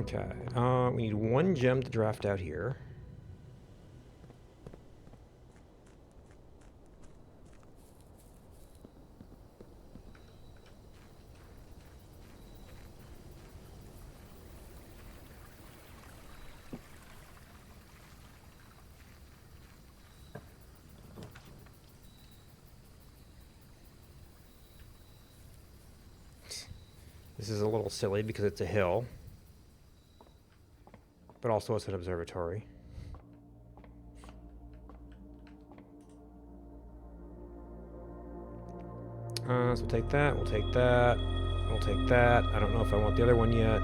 Okay. We need one gem to draft out here. This is a little silly because it's a hill, but also it's an observatory. So we'll take that, we'll take that, we'll take that. I don't know if I want the other one yet.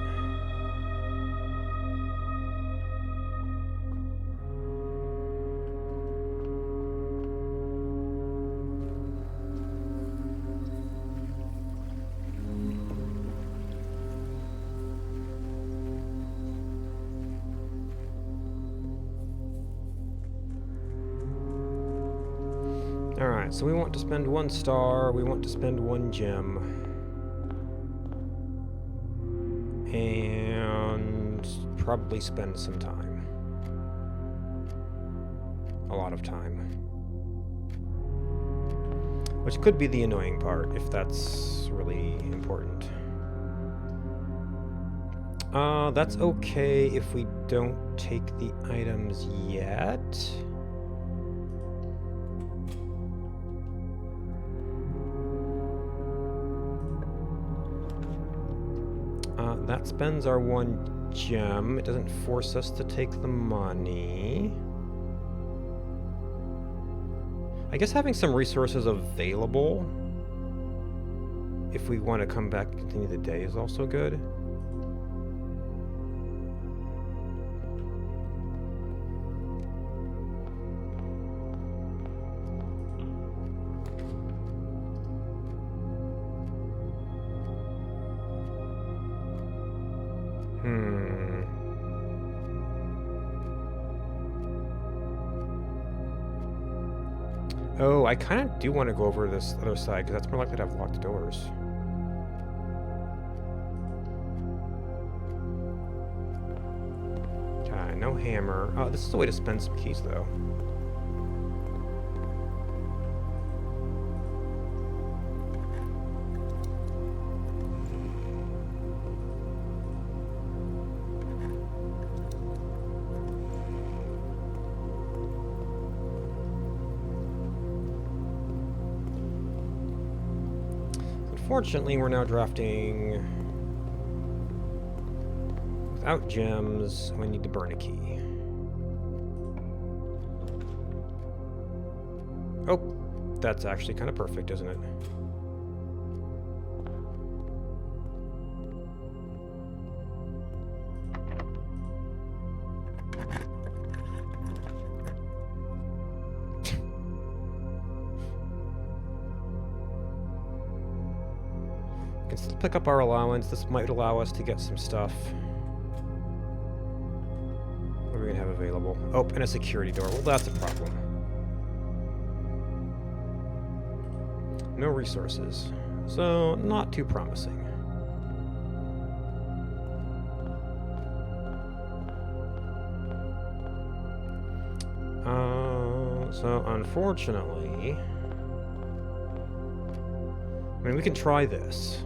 Alright, so we want to spend 1 star, we want to spend 1 gem. And probably spend some time. A lot of time. Which could be the annoying part, if that's really important. That's okay if we don't take the items yet. That spends our 1 gem. It doesn't force us to take the money. I guess having some resources available if we want to come back and continue the day is also good. Oh, I kind of do want to go over this other side, because that's more likely to have locked doors. Okay, no hammer. Oh, this is a way to spend some keys, though. Unfortunately, we're now drafting without gems. We need to burn a key. Oh, that's actually kind of perfect, isn't it? We can still pick up our allowance. This might allow us to get some stuff. What are we going to have available? Oh, and a security door. Well, that's a problem. No resources. So, not too promising. So, unfortunately... I mean, we can try this.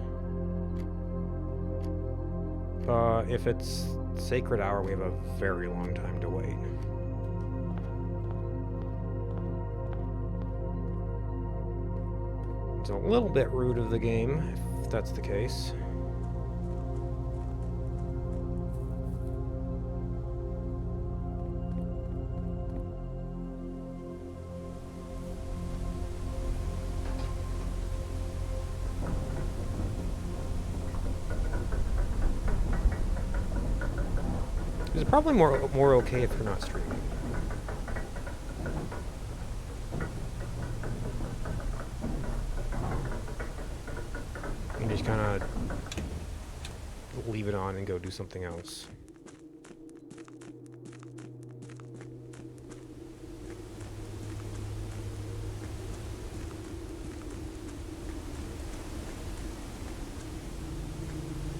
But if it's Sacred Hour, we have a very long time to wait. It's a little bit rude of the game, if that's the case. It's probably more okay if you're not streaming. You can just kind of leave it on and go do something else.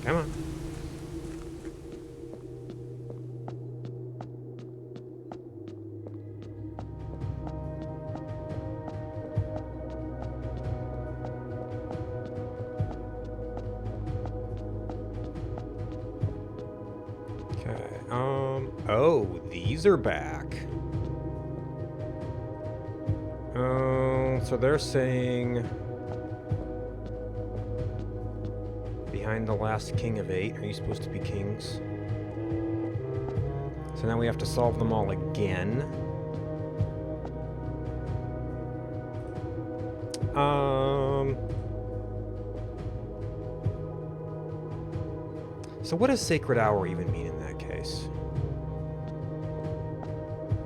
Come on. Oh, these are back. Oh, so they're saying... Behind the last king of 8. Are you supposed to be kings? So now we have to solve them all again. So what does Sacred Hour even mean in that case?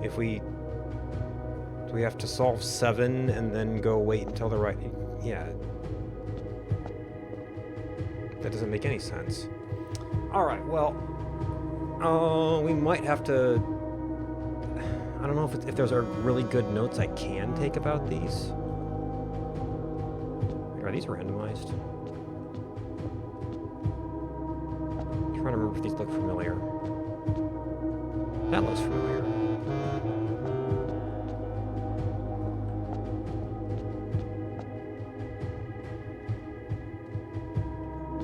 If we... Do we have to solve 7 and then go wait until the right... Yeah. That doesn't make any sense. Alright, well... we might have to... I don't know if there's really good notes I can take about these. Are these randomized? I'm trying to remember if these look familiar. That looks familiar.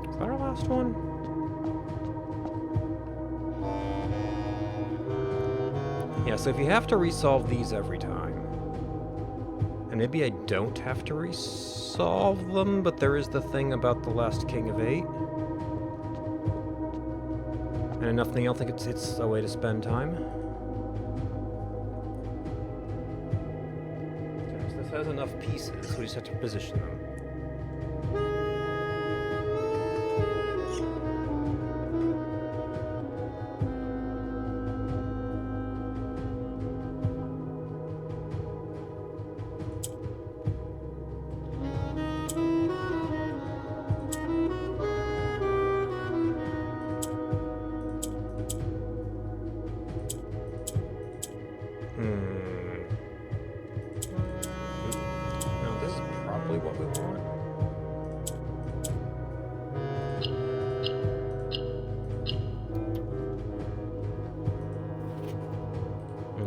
Is that our last one? Yeah, so if you have to resolve these every time, and maybe I don't have to resolve them, but there is the thing about the last king of 8. And enough thing, I think it's a way to spend time. Okay, so this has enough pieces, so we just have to position them. No, this is probably what we want.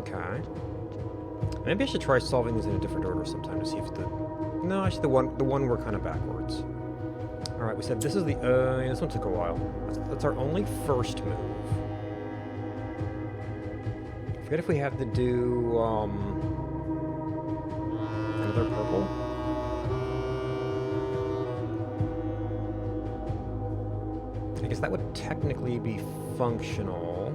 Okay. Maybe I should try solving these in a different order sometime to see if the... No, actually the one we're kind of backwards. Alright, we said this is the... yeah, this one took a while. That's our only first move. I forget if we have to do, another purple? I guess that would technically be functional.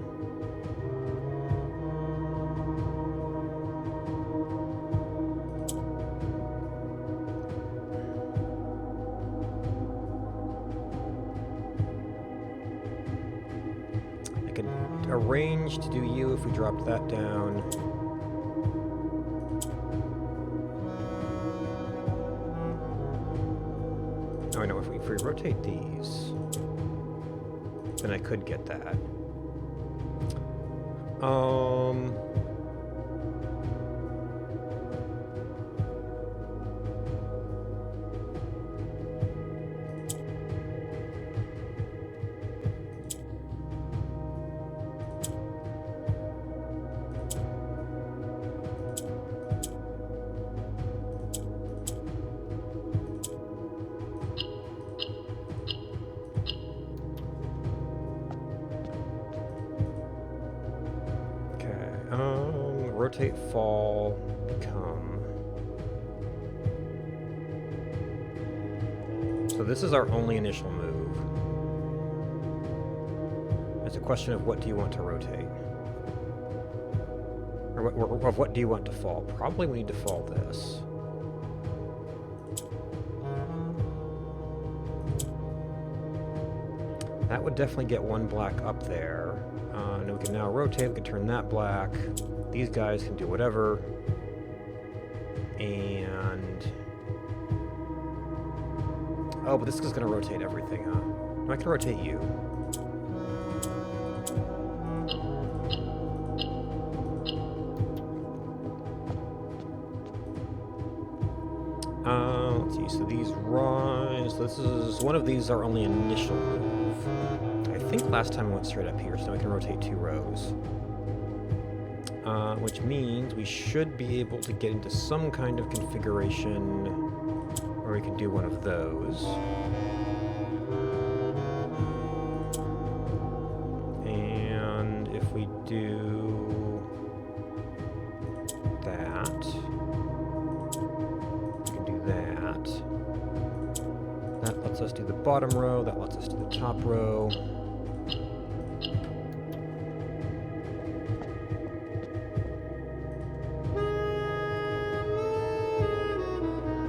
I could arrange to do you if we dropped that down. Oh, no, if we rotate these, then I could get that. Rotate, fall, become. So this is our only initial move. It's a question of what do you want to rotate? Or of what do you want to fall? Probably we need to fall this. That would definitely get one black up there. And we can now rotate, we can turn that black. These guys can do whatever. And... Oh, but this is going to rotate everything, huh? No, I can rotate you. Let's see, so these rise... So this is... One of these are only initial move. I think last time I went straight up here, so now I can rotate 2 rows. Which means we should be able to get into some kind of configuration where we can do one of those. And if we do... lets us do the bottom row, that lets us do the top row.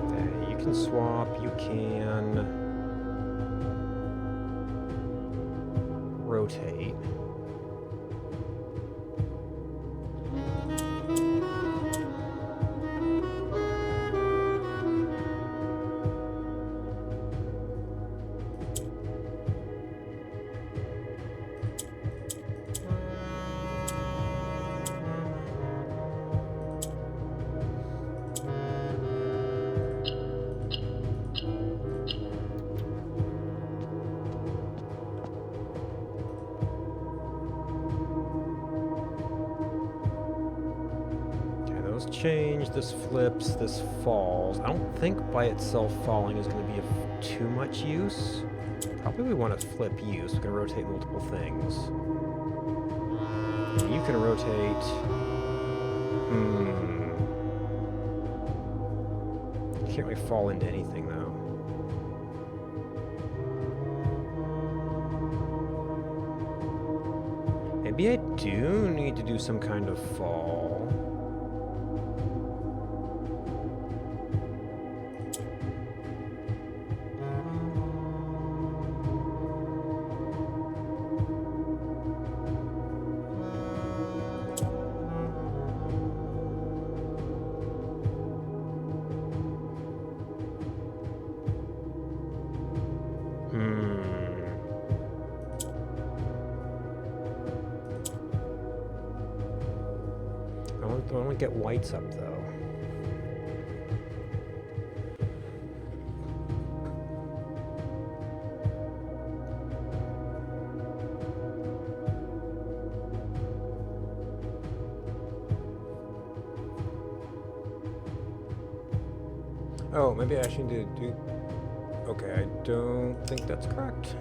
Okay, you can swap, you can rotate. Change, this flips, this falls. I don't think by itself falling is going to be of too much use. Probably we want to flip you, so we can rotate multiple things. And you can rotate... You can't really fall into anything, though. Maybe I do need to do some kind of fall. I want to get whites up, though. Oh, maybe I actually need to do... Okay, I don't think that's correct.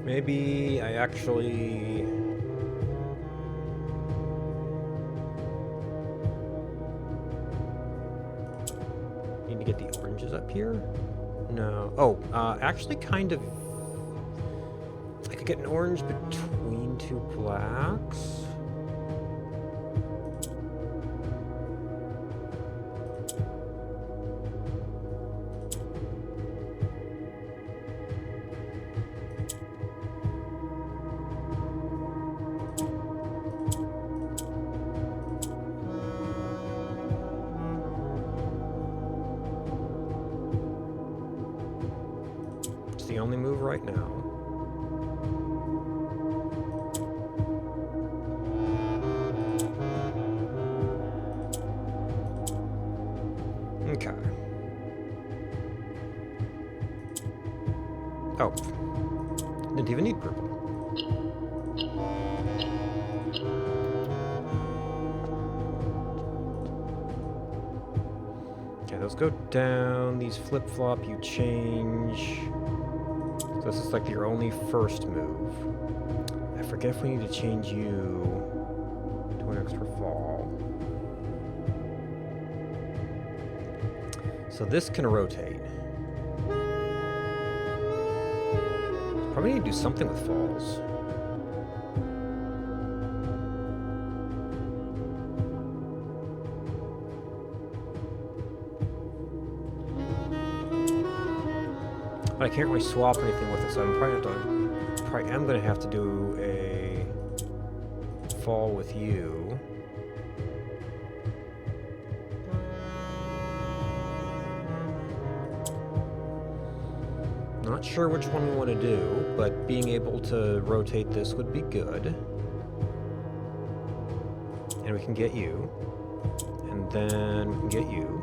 Maybe I actually... need to get the oranges up here? No. Oh, actually kind of... I could get an orange between two blacks. The only move right now. Okay. Oh. Didn't even need purple. Okay, those go down. These flip-flop, you change. So this is like your only first move. I forget if we need to change you to an extra fall. So this can rotate. Probably need to do something with falls. But I can't really swap anything with it, so I'm probably am going to have to do a fall with you. Not sure which one we want to do, but being able to rotate this would be good. And we can get you. And then we can get you.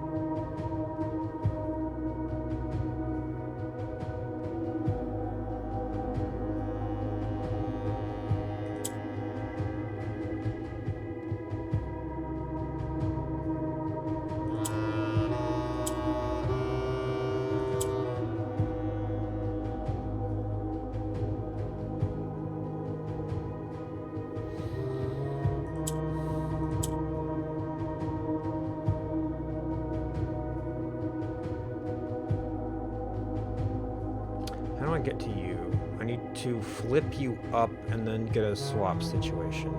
to flip you up and then get a swap situation.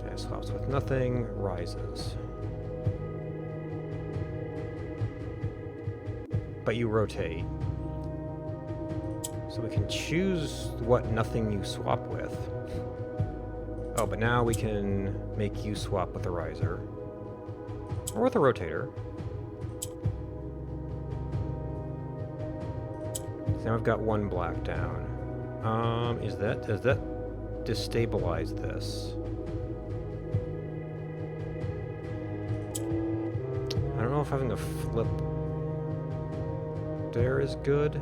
Okay, swaps with nothing, rises. But you rotate. So we can choose what nothing you swap with. Oh, but now we can make you swap with a riser. Or with a rotator. So now we've got one black down. Does that destabilize this? I don't know if having a flip there is good.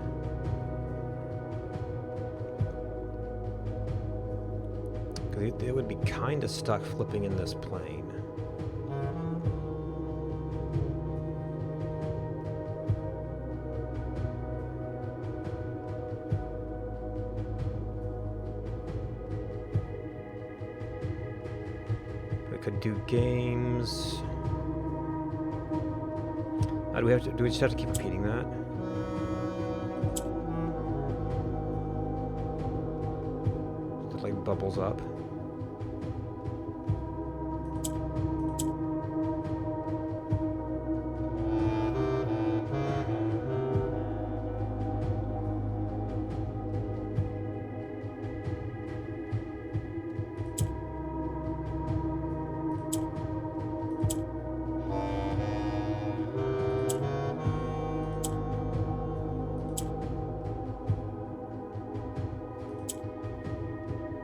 Because it would be kind of stuck flipping in this plane. We could do games. Do we just have to keep repeating that? It like bubbles up.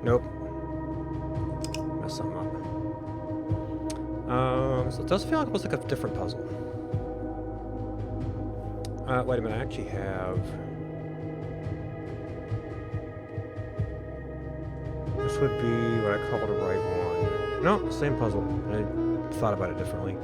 Nope. Mess something up. So it does feel like it was like a different puzzle. Wait a minute, I actually have... This would be what I call the right one. No, same puzzle. I thought about it differently.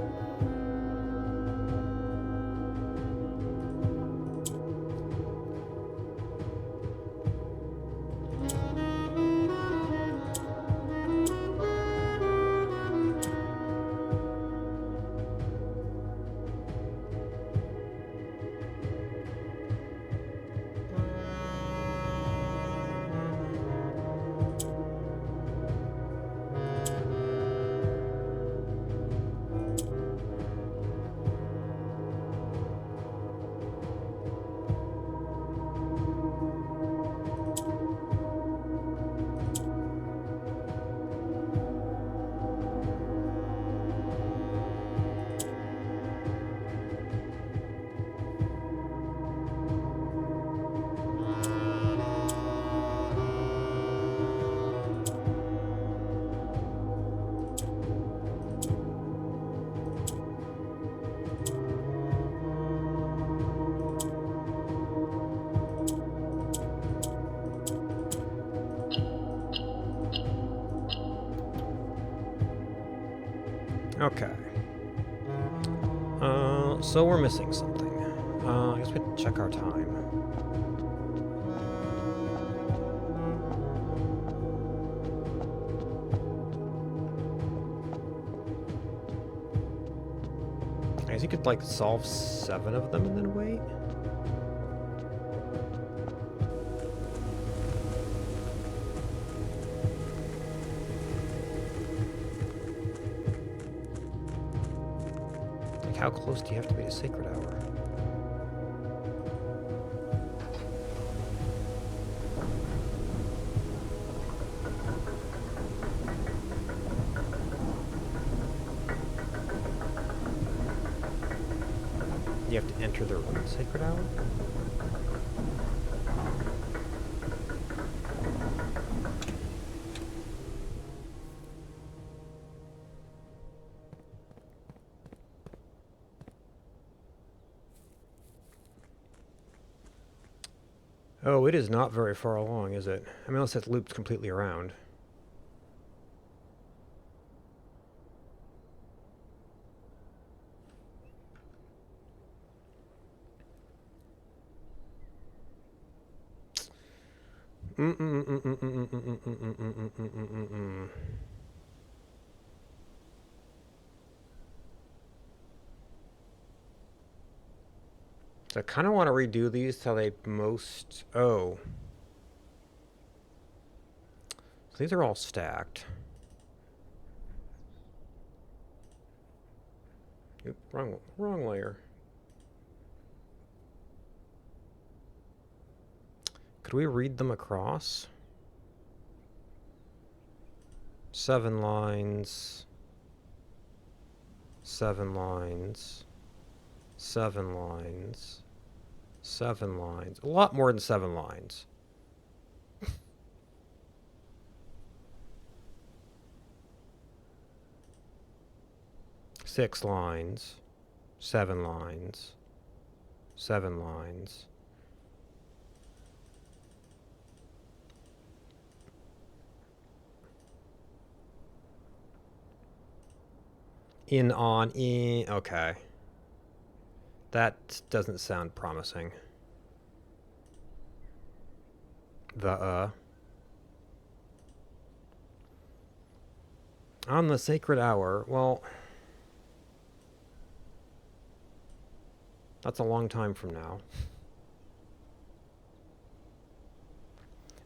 Okay. So we're missing something. I guess we check our time. I guess you could, like, solve 7 of them and then wait? How close do you have to be to Sacred Hour? You have to enter the Sacred Hour? Oh, it is not very far along, is it? I mean, unless it's looped completely around. So I kind of want to redo these till they most... Oh. So these are all stacked. Oop, wrong layer. Could we read them across? 7 lines. 7 lines. 7 lines. 7 lines. A lot more than 7 lines. Six lines. 7 lines. 7 lines. In, on, in. Okay. That doesn't sound promising. On the sacred hour. Well, that's a long time from now.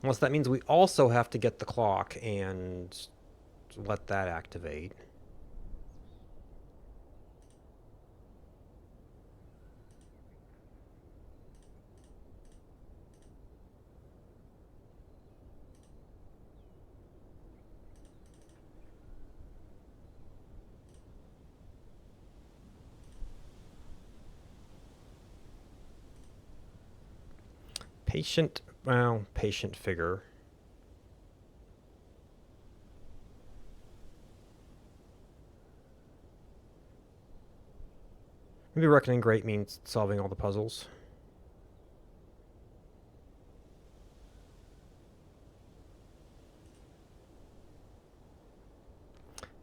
Unless that means we also have to get the clock and let that activate. Patient figure. Maybe reckoning great means solving all the puzzles.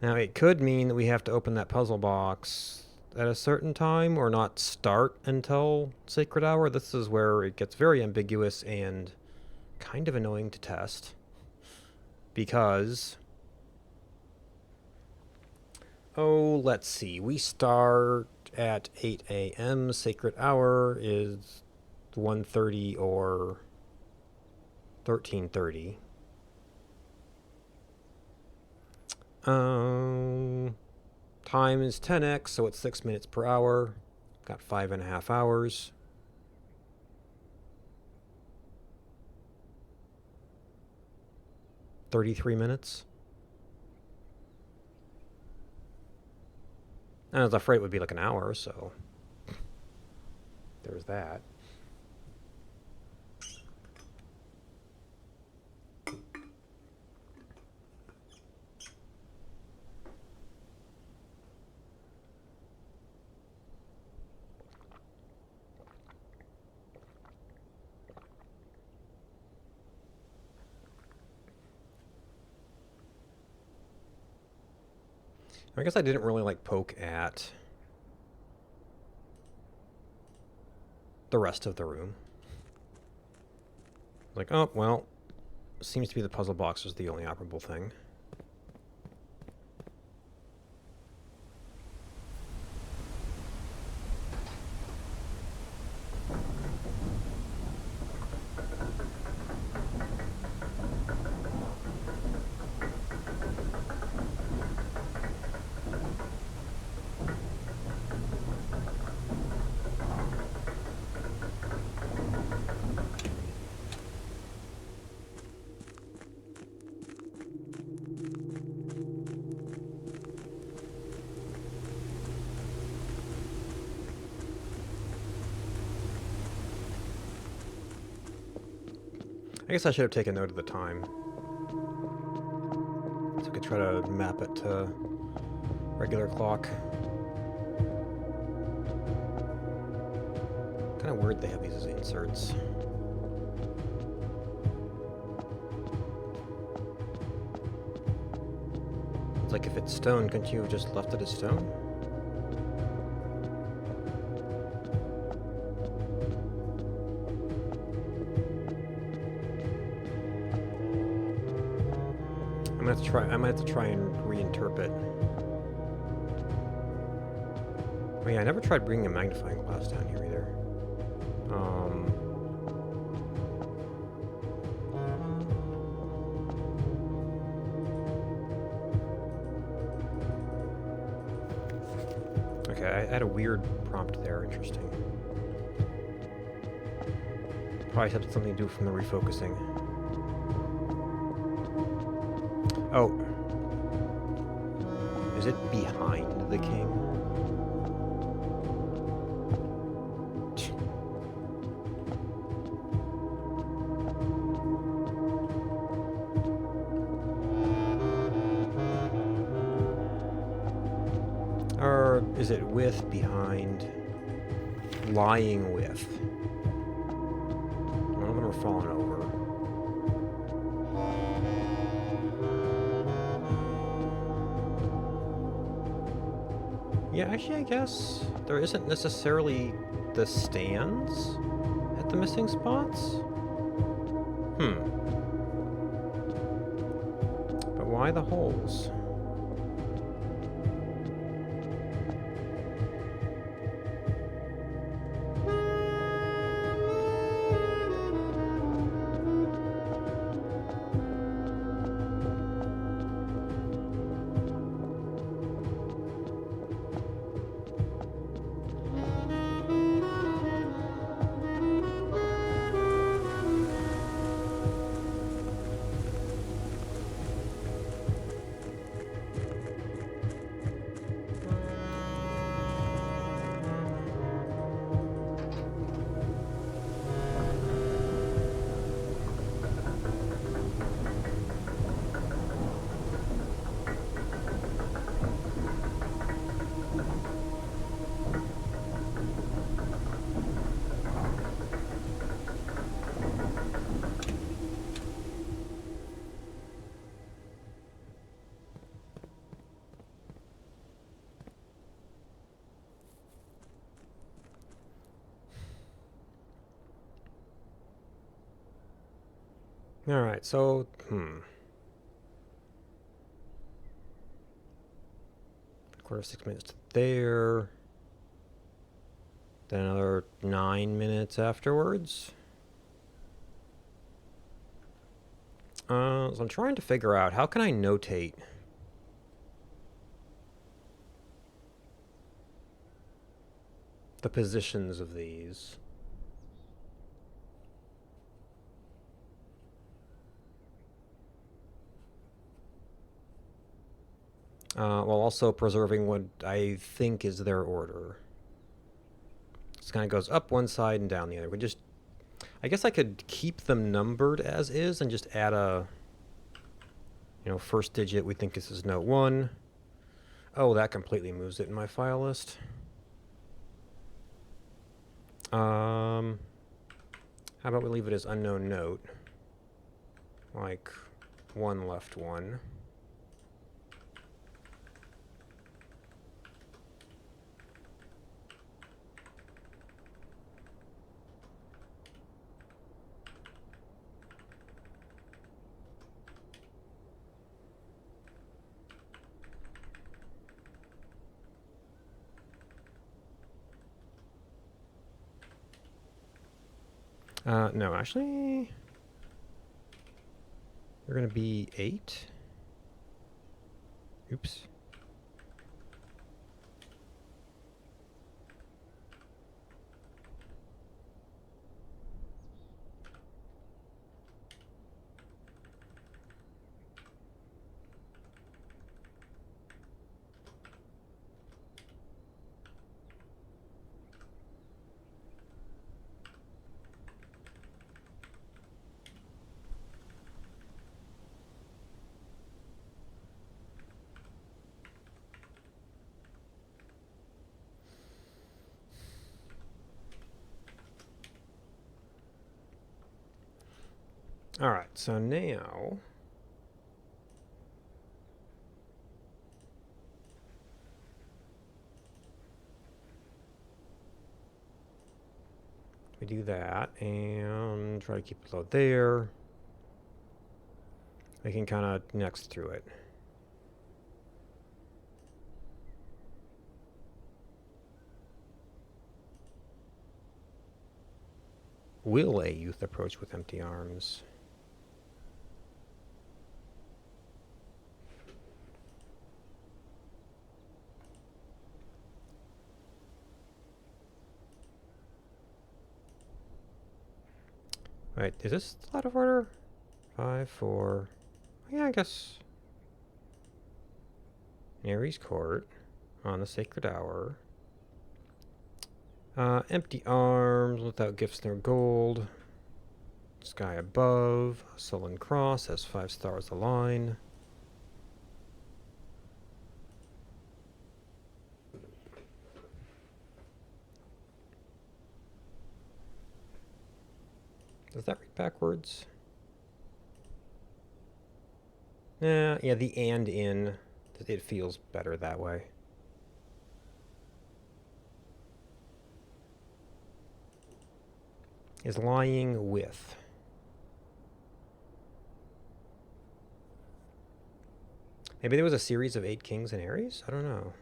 Now it could mean that we have to open that puzzle box at a certain time or not start until sacred hour. This is where it gets very ambiguous and kind of annoying to test. Because... Oh, let's see. We start at 8 a.m. Sacred hour is 1:30 or 13:30. Time is 10x, so it's 6 minutes per hour. Got 5.5 hours. $33. And I was afraid it would be like an hour, so there's that. I guess I didn't really like poke at the rest of the room. Like, oh, well, seems to be the puzzle box is the only operable thing. I guess I should have taken note of the time. So I could try to map it to regular clock. Kind of weird they have these as inserts. It's like if it's stone, couldn't you have just left it as stone? gonna have to try. I might have to try and reinterpret. Oh yeah, I never tried bringing a magnifying glass down here either. Okay, I had a weird prompt there. Interesting. Probably had something to do from the refocusing. Oh. Is it behind the king? Or is it with, behind, lying with? One of them are falling over. Yeah, actually, I guess there isn't necessarily the stands at the missing spots. But why the holes? Alright, so, quarter 6 minutes to there. Then another 9 minutes afterwards. So I'm trying to figure out, how can I notate the positions of these? While also preserving what I think is their order. This kind of goes up one side and down the other. I guess I could keep them numbered as is and just add a, first digit. We think this is note 1. Oh, that completely moves it in my file list. How about we leave it as unknown note? Like 1 left 1. No, actually, they're going to be 8. Oops. All right, so now we do that and try to keep it low there. We can kind of next through it. Will a youth approach with empty arms? Wait, is this out of order? 5, 4. Yeah, I guess. Ares Court on the Sacred Hour. Empty arms without gifts nor gold. Sky above. Sullen Cross has 5 stars align. Does that read backwards? Yeah, the and in. It feels better that way. Is lying with. Maybe there was a series of 8 kings and Aries? I don't know.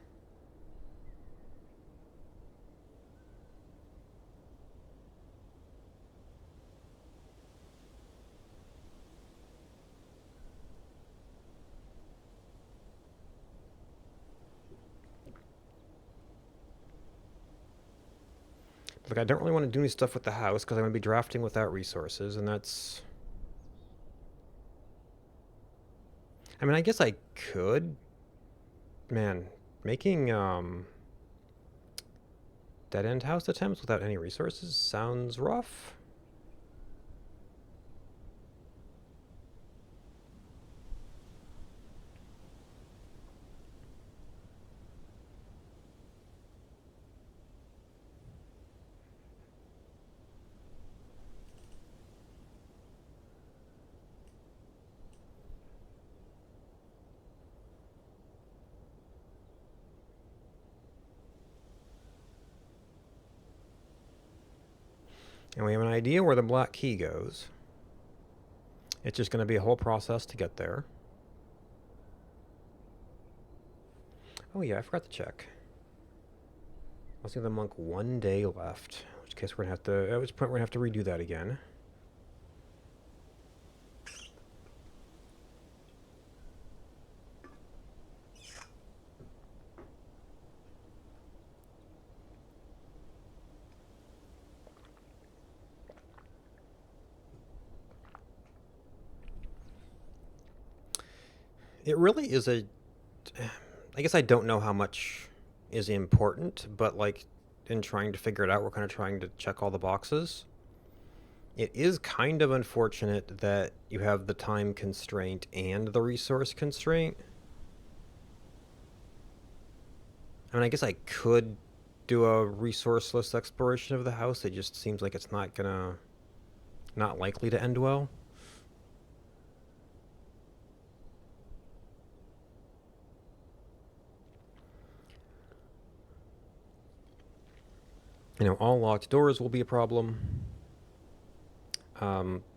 Like, I don't really want to do any stuff with the house because I'm going to be drafting without resources, and that's... I mean, I guess I could... Man, making, dead-end house attempts without any resources sounds rough. And we have an idea where the black key goes. It's just going to be a whole process to get there. Oh yeah, I forgot to check. Let's give the monk 1 day left. In which case we're going to have to... At which point we're going to have to redo that again. It really is a... I guess I don't know how much is important, but like in trying to figure it out, we're kind of trying to check all the boxes. It is kind of unfortunate that you have the time constraint and the resource constraint. I mean, I guess I could do a resourceless exploration of the house. It just seems like it's not likely to end well. You know, all locked doors will be a problem.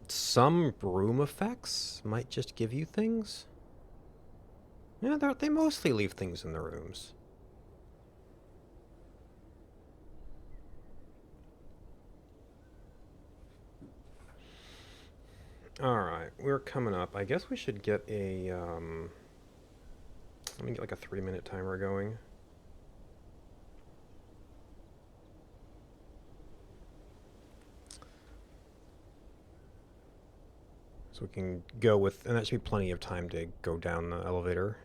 Some room effects might just give you things. Yeah, they mostly leave things in the rooms. Alright, we're coming up. I guess we should get a, let me get like a 3-minute timer going. So we can go with, and that should be plenty of time to go down the elevator.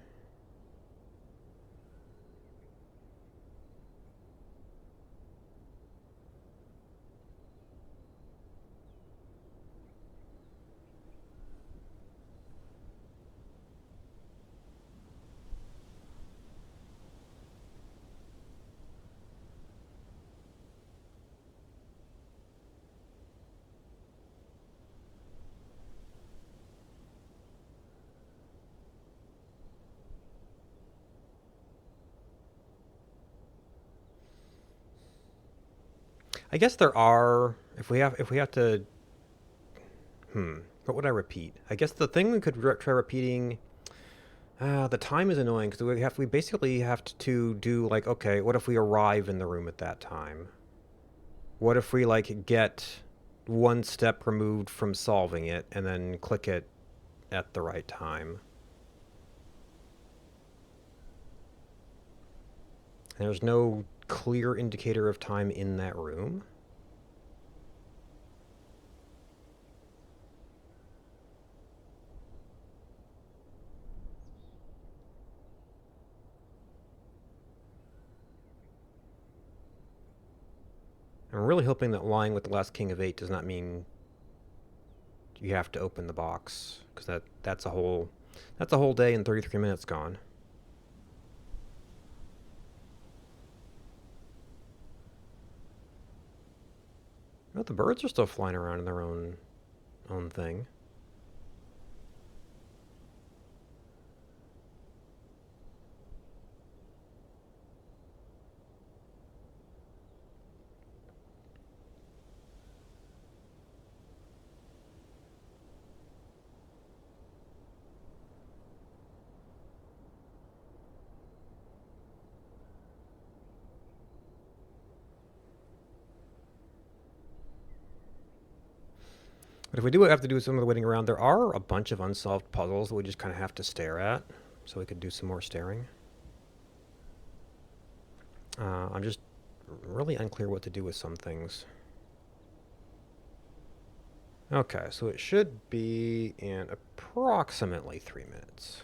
I guess there are, if we have to, What would I repeat? I guess the thing we could try repeating... the time is annoying because we basically have to do like, okay, what if we arrive in the room at that time? What if we like get one step removed from solving it and then click it at the right time? There's no clear indicator of time in that room. I'm really hoping that lying with the last king of 8 does not mean you have to open the box, because that's a whole day and 33 minutes gone. Well, the birds are still flying around in their own thing. But if we do have to do some of the waiting around, there are a bunch of unsolved puzzles that we just kind of have to stare at. So we could do some more staring. I'm just really unclear what to do with some things. Okay, so it should be in approximately 3 minutes.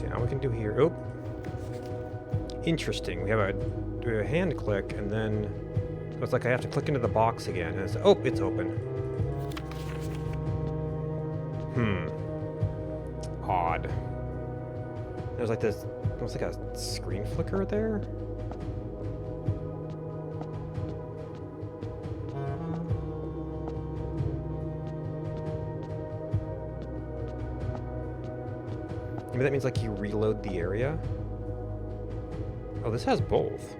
Now we can do here. Oh, interesting. We have a hand click, and then so it's like I have to click into the box again. And it's, oh, it's open. Odd. There's like this, almost like a screen flicker there. Maybe that means like you reload the area. Oh, this has both.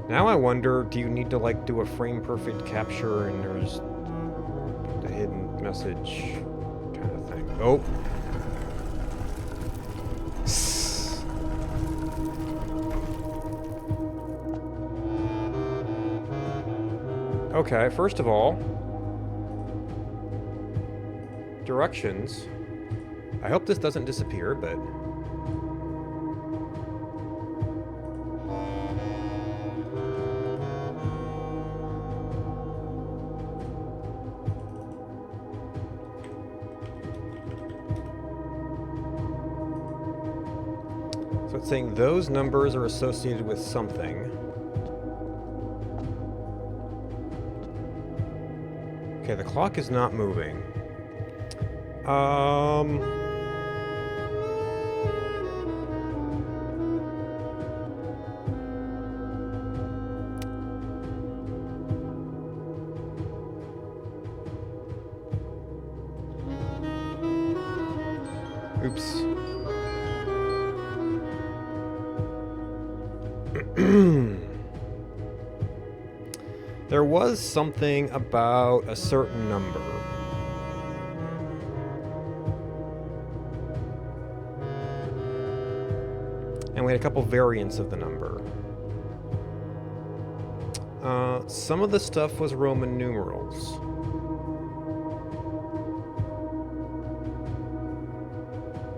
Now I wonder, do you need to like do a frame perfect capture and there's the hidden message kind of thing? Oh. Okay, first of all, directions. I hope this doesn't disappear, but... So it's saying those numbers are associated with something. Okay, the clock is not moving. Oops. There was something about a certain number. And we had a couple variants of the number. Some of the stuff was Roman numerals.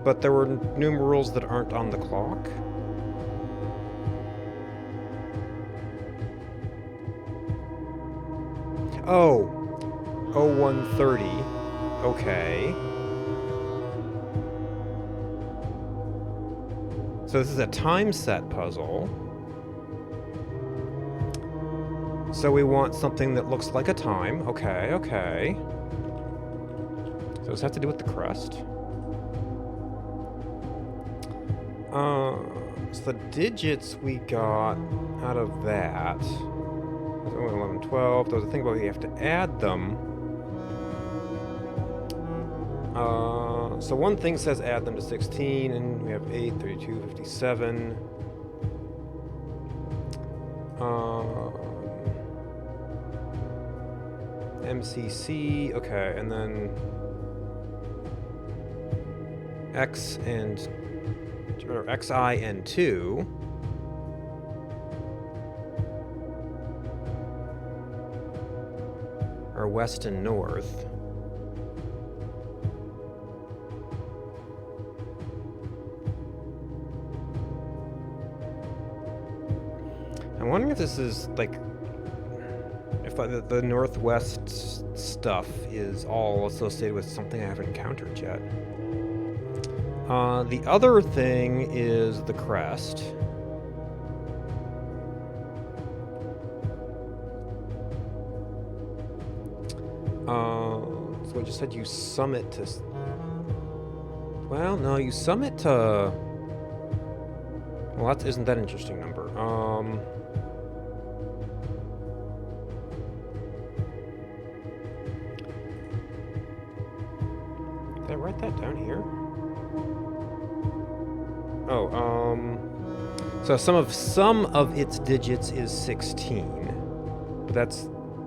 But there were numerals that aren't on the clock. Oh, 0130. Okay. So this is a time set puzzle. So we want something that looks like a time. Okay, okay. So does that have to do with the crest? So the digits we got out of that. 11, 12. There's a thing about you have to add them. So one thing says add them to 16, and we have 8, 32, 57. MCC, okay, and then X and or XI and 2. Or west and north. I'm wondering if this is like if the northwest stuff is all associated with something I haven't encountered yet. The other thing is the crest. So I just said you sum it to... Well, no, you sum it to... Well, that isn't that interesting number. Did I write that down here? Oh, so some of its digits is 16, but that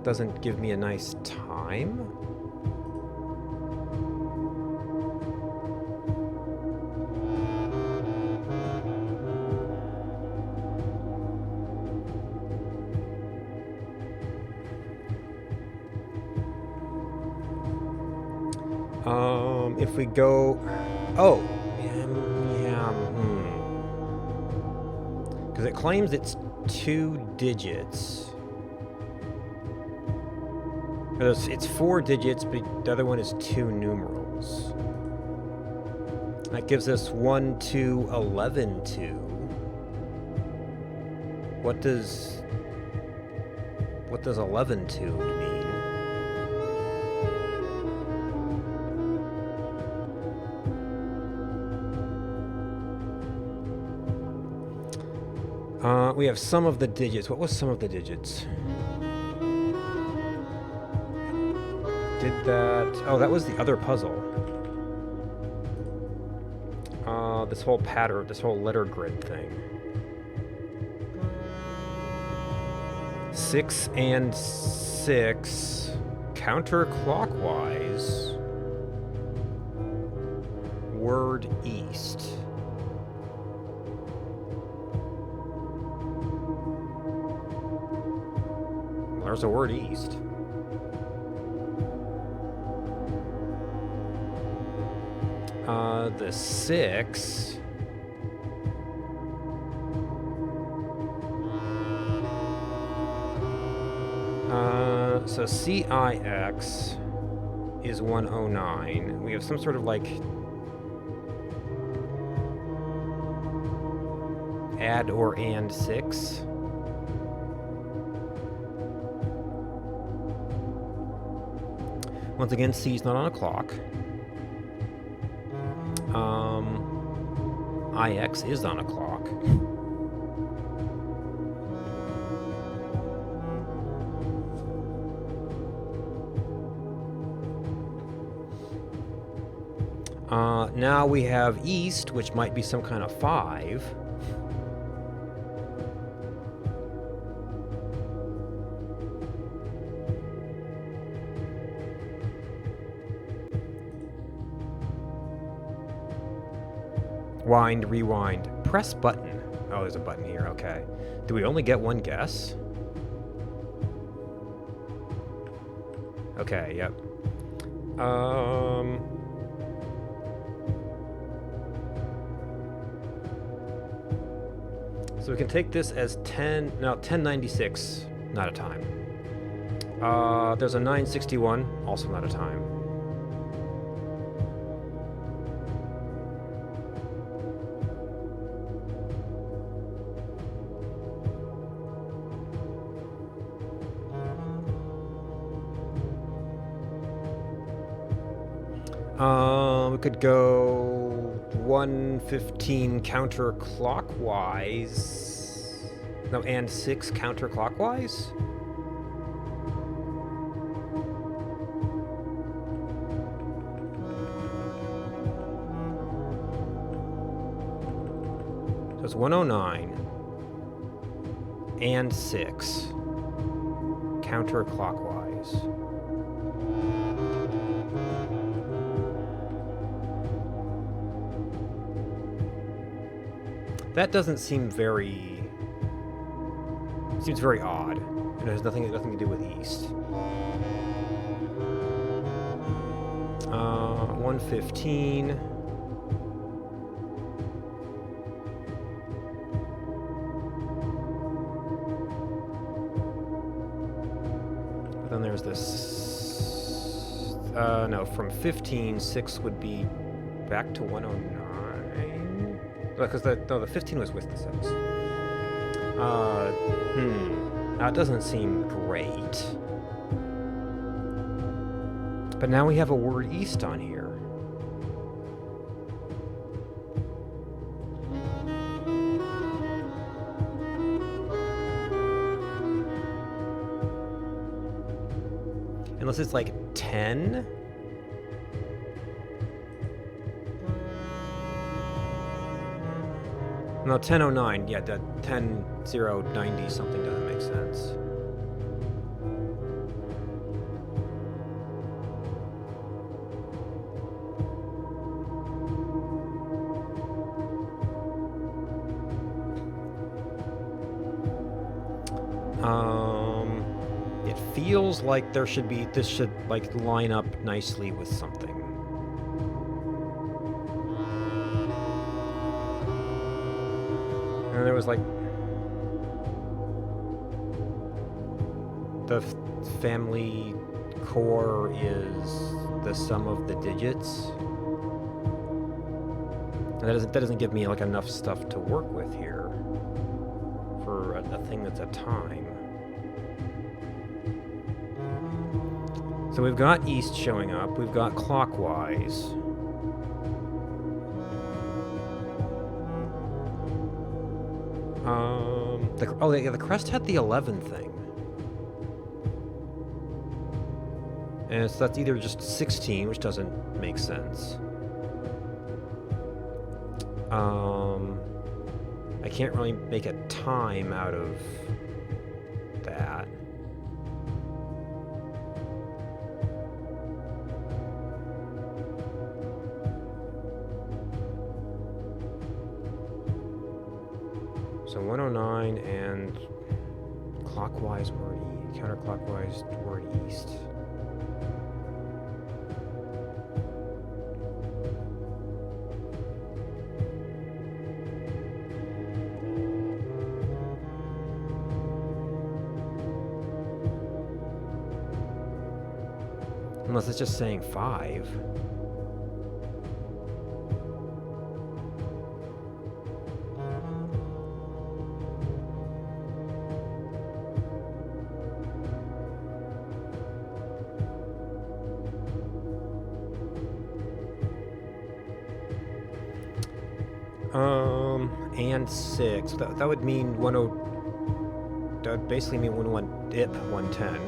doesn't give me a nice time. If we go, oh. Because it claims it's 2 digits. It's 4 digits, but the other one is 2 numerals. That gives us 1, 2, 11, 2. What does 11, 2 mean? We have some of the digits. What was some of the digits? Did that... Oh, that was the other puzzle. This whole pattern, this whole letter grid thing. 6 and 6 counterclockwise. Word east. There's a word east. The 6. So CIX is 109. We have some sort of like add or and 6. Once again, C is not on a clock. IX is on a clock. Now we have east, which might be some kind of 5. Wind, rewind. Press button. Oh, there's a button here. Okay. Do we only get one guess? Okay, yep. So we can take this as 1096, not a time. There's a 961, also not a time. We could go 115 counterclockwise. No, and 6 counterclockwise? So it's 109 and 6 counterclockwise. That doesn't seem very... seems very odd. And it has nothing to do with east. 115. But then there's this... no, from 15, 6 would be back to 109. Because the 15 was with the 6. That doesn't seem great. But now we have a word east on here. Unless it's like 10? No, 1009. Yeah, the 10-0-90 something doesn't make sense. It feels like this should like line up nicely with something. And there was like the family core is the sum of the digits. And that doesn't give me like enough stuff to work with here for a thing that's a time. So we've got east showing up. We've got clockwise. The crest had the 11 thing. And so that's either just 16, which doesn't make sense. I can't really make a time out of that. So 109 and clockwise word counterclockwise word east. Unless it's just saying 5. And 6. That would mean 10. That would basically mean 110.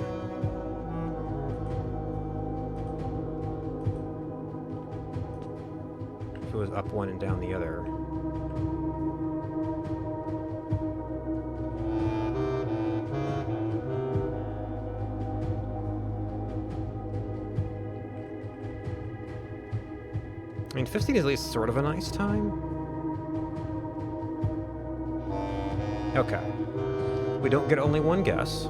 If it was up one and down the other. I mean, 15 is at least sort of a nice time. Okay. We don't get only one guess.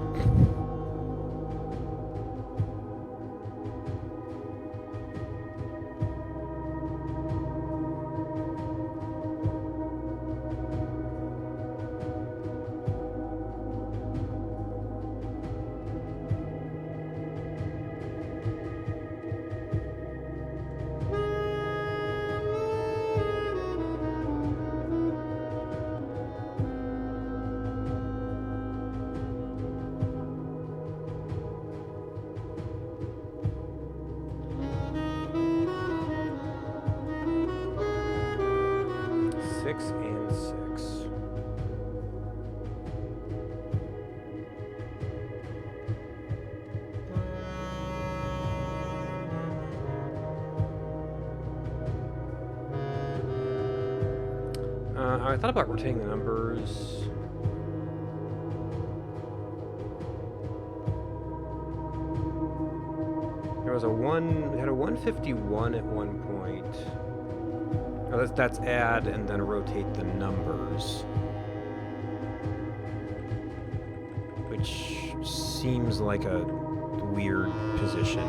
Six and six. I thought about rotating the numbers. There was we had a 151 at one point. Oh, that's add and then rotate the numbers. Which seems like a weird position.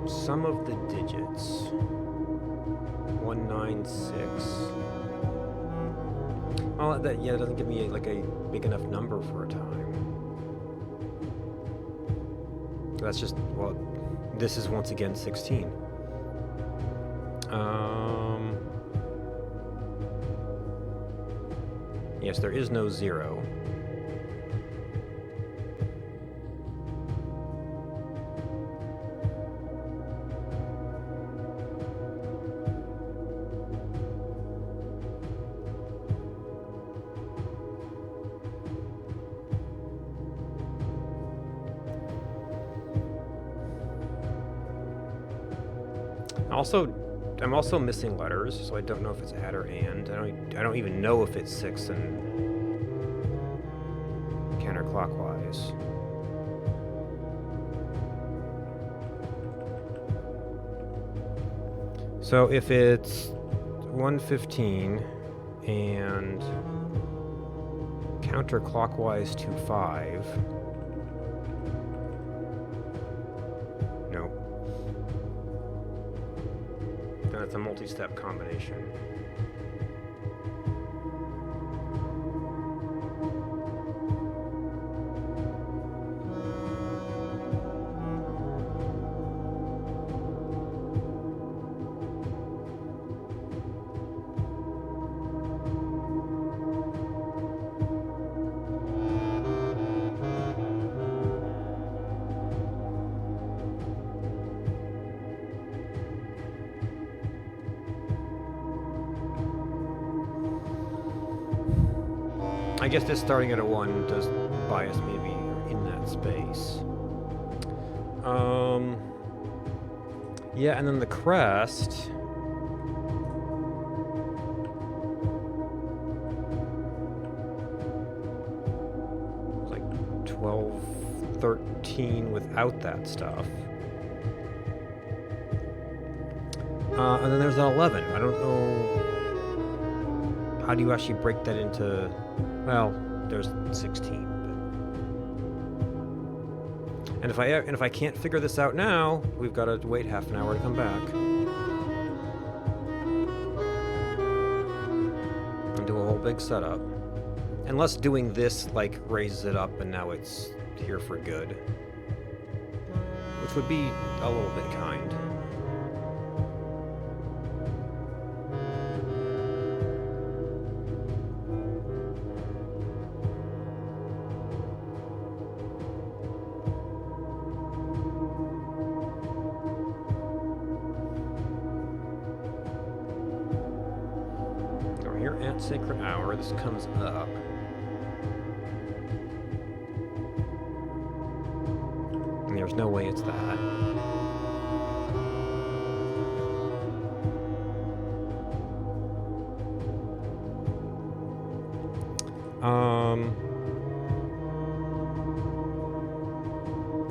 Sum of the digits. 196. Oh, that doesn't give me like a big enough number for a time. That's just, well, this is once again 16. Yes, there is no 0. I'm also missing letters, so I don't know if it's add or and. I don't even know if it's 6 and counterclockwise. So if it's 115 and counterclockwise to 5. No. Then it's a multi-step combination. I guess this starting at a 1 does bias maybe in that space. Yeah, and then the crest. It's like 12, 13 without that stuff. And then there's an 11. I don't know. How do you actually break that into? Well, there's 16. But... And if I can't figure this out now, we've got to wait half an hour to come back. And do a whole big setup. Unless doing this, like, raises it up and now it's here for good. Which would be a little bit kind. At Sacred Hour, this comes up. And there's no way it's that.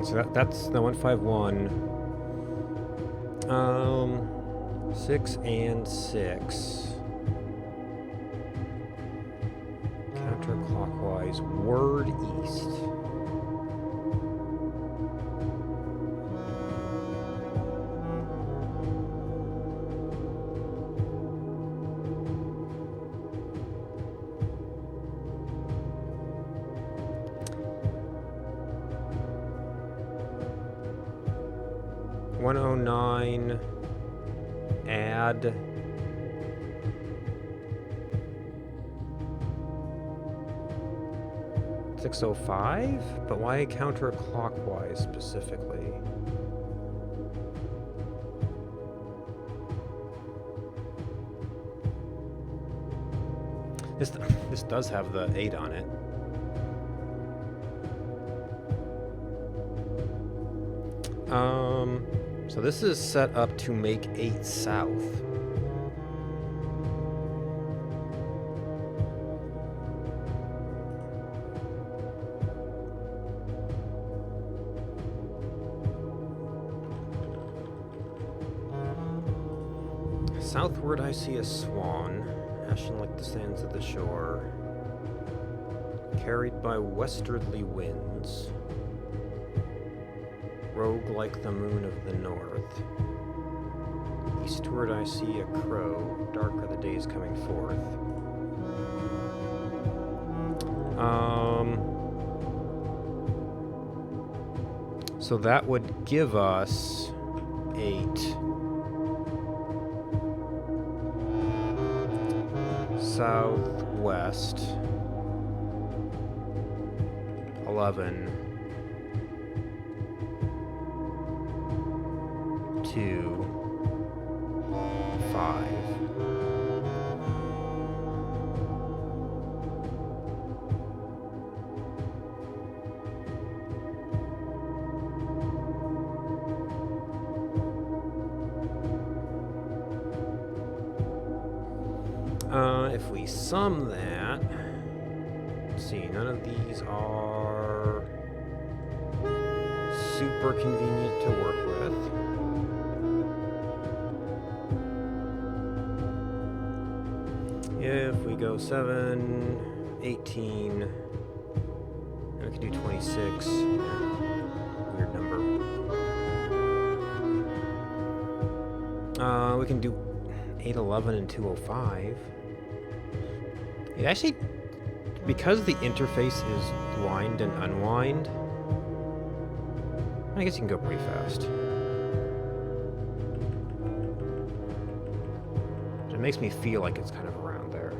So that's the 151. 6 and 6. Counterclockwise, word east. $109 add $605? But why counterclockwise specifically? This does have the 8 on it. So this is set up to make 8 south. Southward I see a swan, ashen like the sands of the shore, carried by westerly winds. Rogue like the moon of the north. Eastward I see a crow, dark are the days coming forth. So that would give us 8. Southwest. 11. 2, 5. If we sum that, let's see, none of these are super convenient to work with. If we go 7, 18, and we can do 26, weird number. We can do 8, 11, and 205. It actually, because the interface is wind and unwind, I guess you can go pretty fast. It makes me feel like it's kind of around there.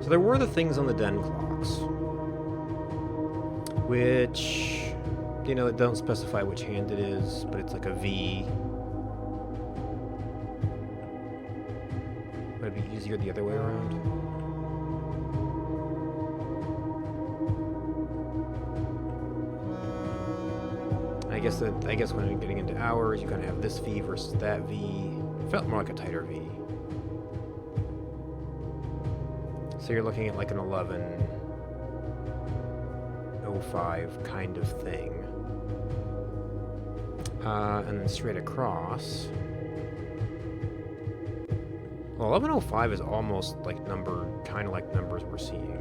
There were the things on the den clocks, which, you know, don't specify which hand it is, but it's like a V. Would it be easier the other way around? I guess when I'm getting into hours, you kind of have this V versus that V. It felt more like a tighter V. So you're looking at like an 11:05 kind of thing. And then straight across. Well, 11:05 is almost like kind of like numbers we're seeing.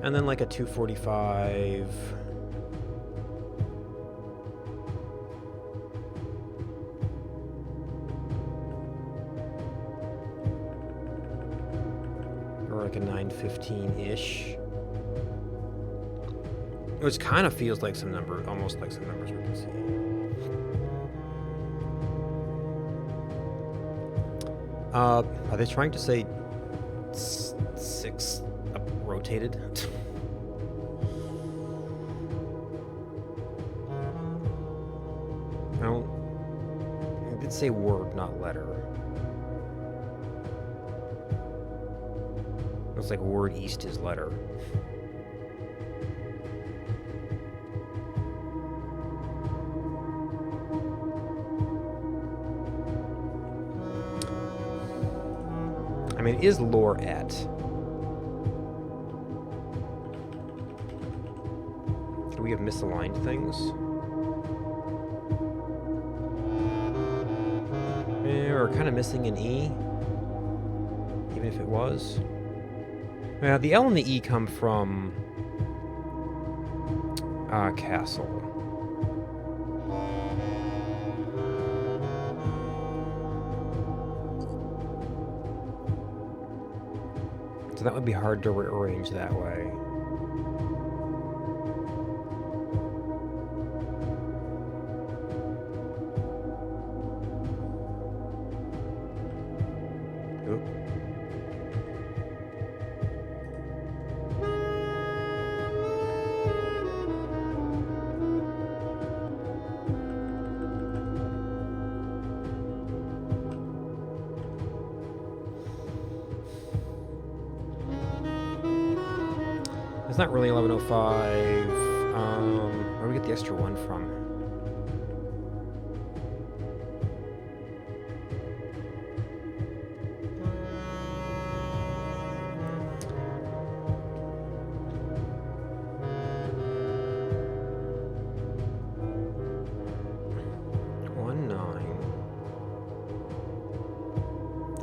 And then like a 2:45. Like a 9:15-ish, which kind of feels like some number, almost like some numbers we can see. Are they trying to say 6 rotated? No. It did say word, not letter. Looks like word east is letter. I mean, it is lore-et. Do we have misaligned things? We're kind of missing an E, even if it was. The L and the E come from castle. So that would be hard to rearrange that way. Oop. It's not really 11:05. Where do we get the extra one from?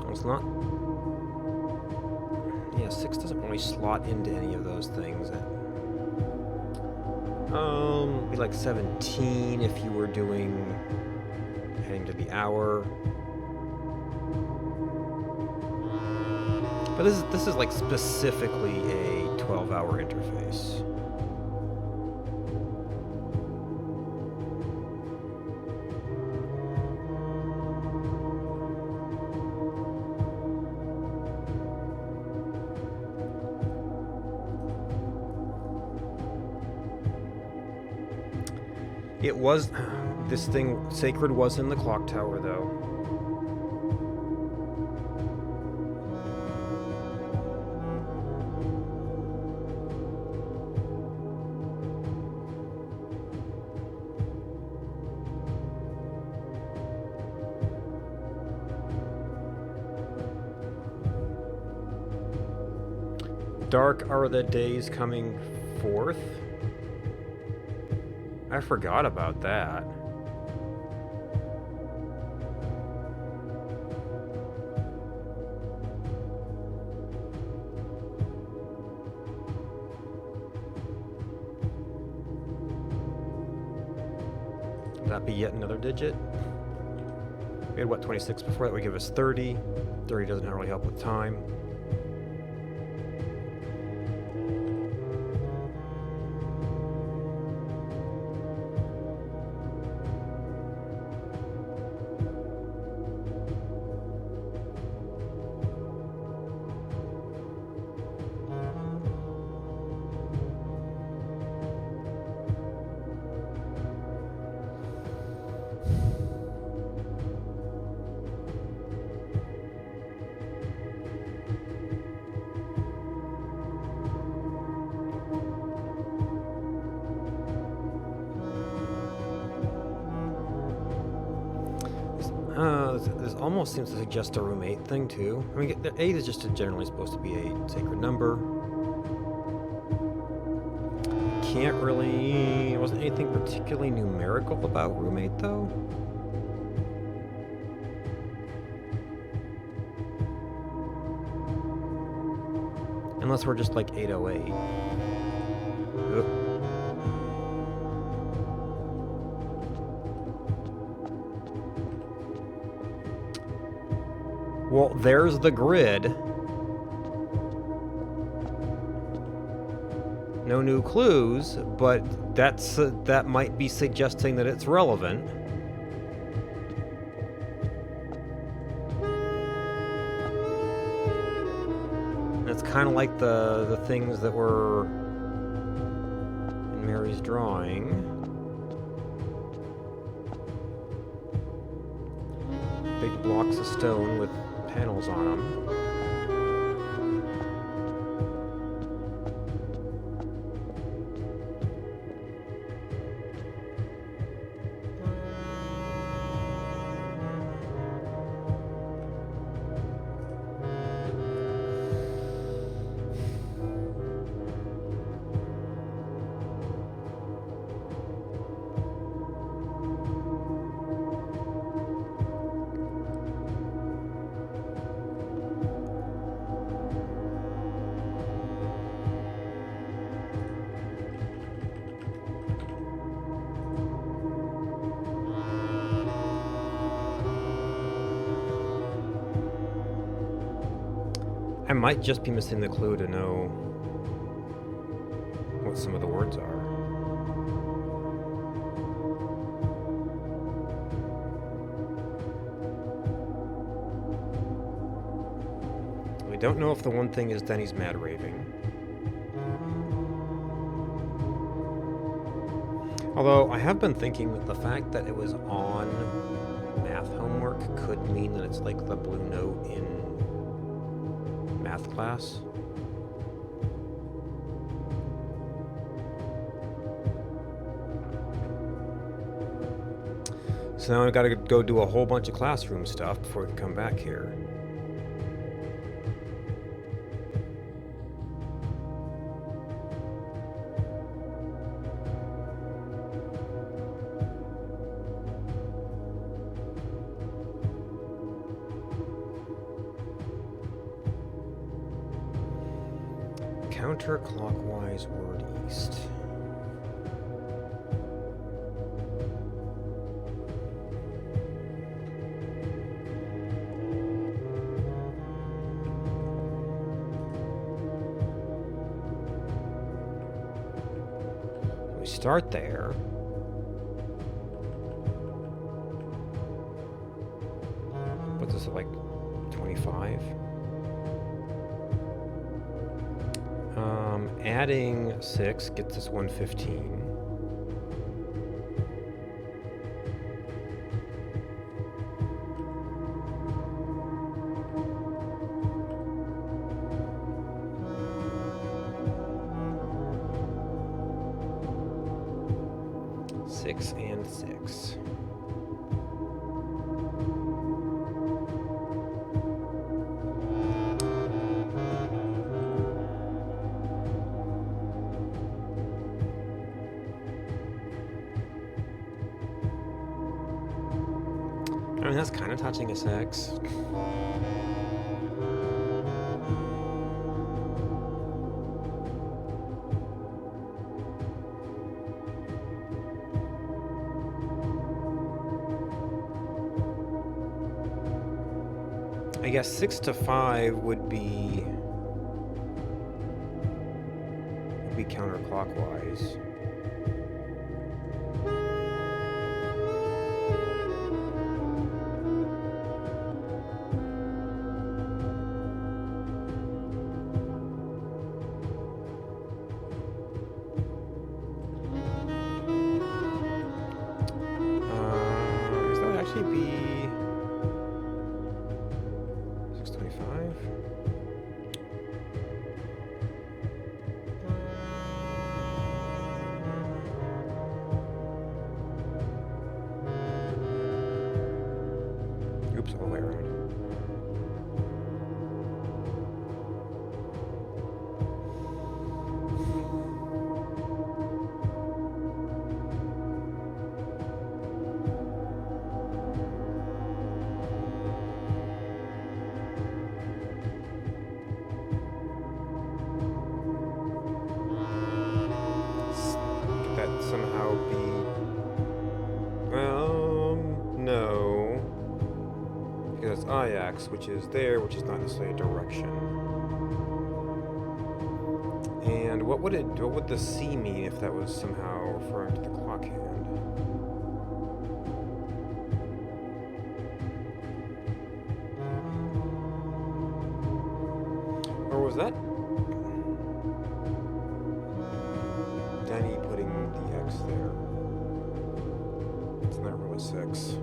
It's not. Yeah, 6 doesn't really slot into any of those things. Be like 17 if you were doing heading to the hour. But this is like specifically a 12-hour interface. It was, this thing, Sacred was in the clock tower, though. Dark are the days coming forth? I forgot about that. Would that be yet another digit? We had, what, 26 before? That would give us 30. 30 doesn't really help with time. This almost seems to suggest a room 8 thing, too. I mean, the 8 is just generally supposed to be a sacred number. Can't really... There wasn't anything particularly numerical about room 8, though. Unless we're just like 808. Oop. Well, there's the grid. No new clues, but that might be suggesting that it's relevant. kind of like the things that were in Mary's drawing. Big blocks of stone with panels on them. I might just be missing the clue to know what some of the words are. We don't know if the one thing is Denny's mad raving. Although, I have been thinking that the fact that it was on math homework could mean that it's like the blue note in math class. So now I've got to go do a whole bunch of classroom stuff before we can come back here. Counterclockwise word east. We start there. Puts us at like 25. Adding 6 gets us 115. Six and 6. I mean, that's kind of touching a 6. I guess 6 to 5 would be counterclockwise. Does that actually be 625? Oops, all the way around. Could that somehow be... no. Because it's Ajax, which is there, which is not necessarily a direction. And what would the C mean if that was somehow referring to the clock hand? Or was that there. It's not really 6.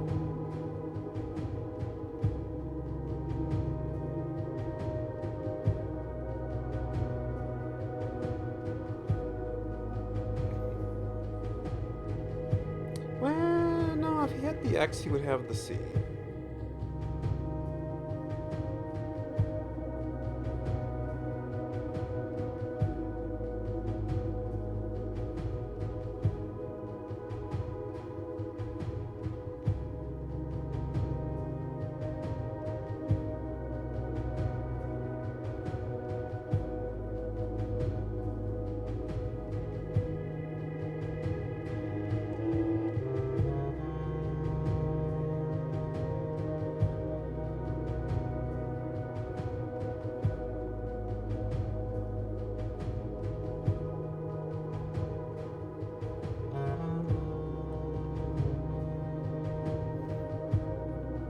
Well, no, if he had the X, he would have the C.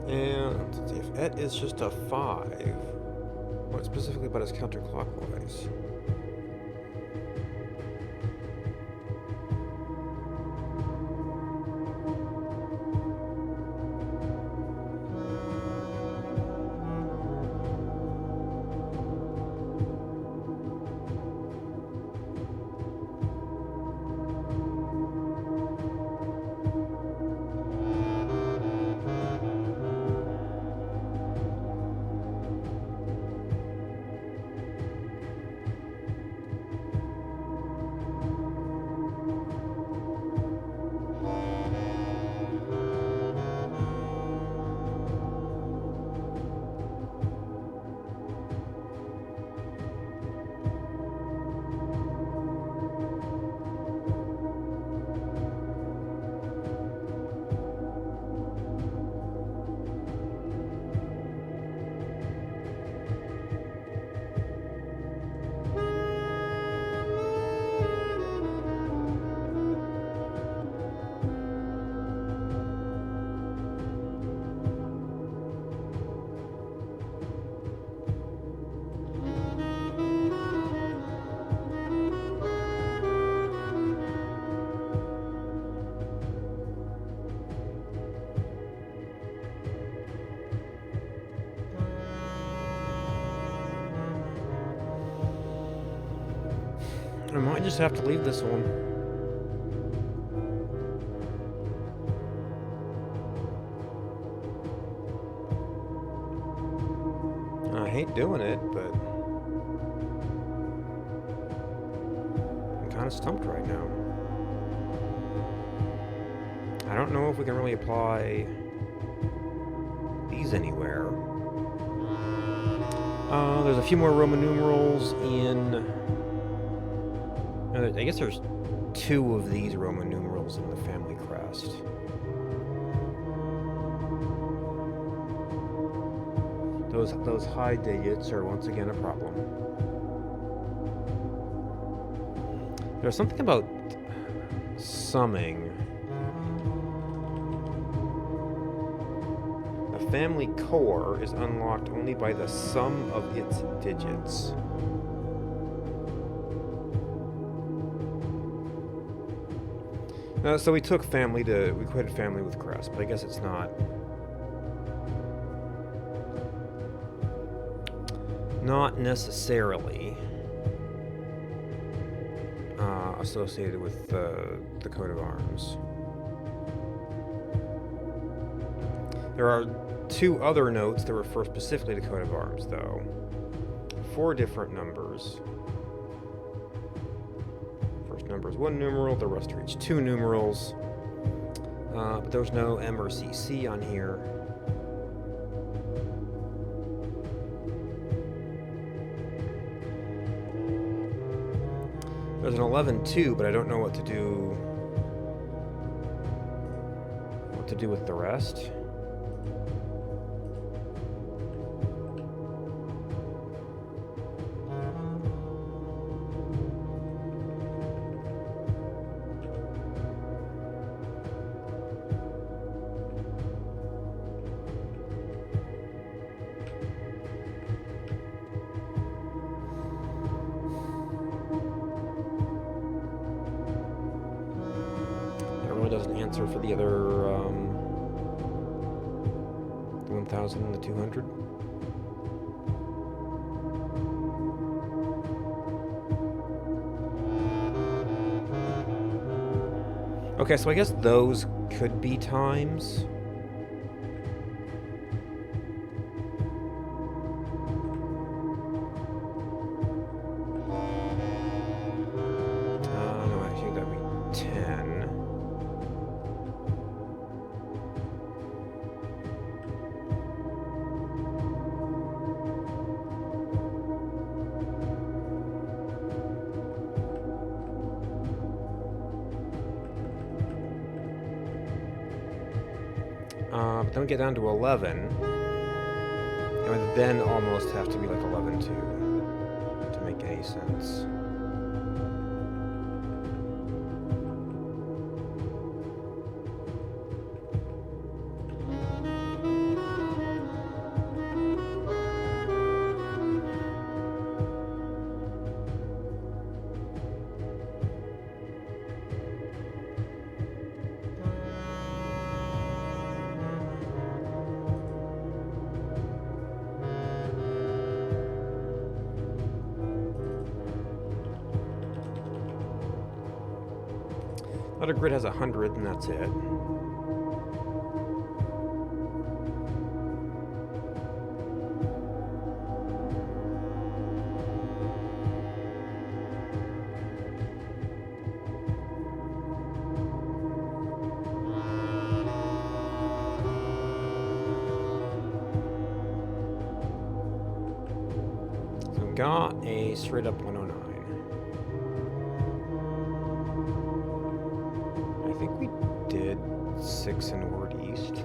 And let's see, if Et is just a 5, what specifically about his counterclockwise? I might just have to leave this one. I hate doing it, but I'm kind of stumped right now. I don't know if we can really apply these anywhere. There's a few more Roman numerals in... I guess there's 2 of these Roman numerals in the family crest. Those high digits are once again a problem. There's something about summing. A family core is unlocked only by the sum of its digits. So we took family we quoted family with crest, but I guess it's not necessarily associated with the coat of arms. There are 2 other notes that refer specifically to coat of arms, though. 4 different numbers. Number is 1 numeral, the rest are each 2 numerals. But there's no M or CC on here. There's an 11-2, but I don't know what to do with the rest. doesn't answer for the other, the 1,000 and the 200. Okay, so I guess those could be times. No, actually that'd be 10. But then we get down to 11. It would then almost have to be like 11 to make any sense. Other grid has 100, and that's it. So we got a straight up 109. I think we did 6 in Word East.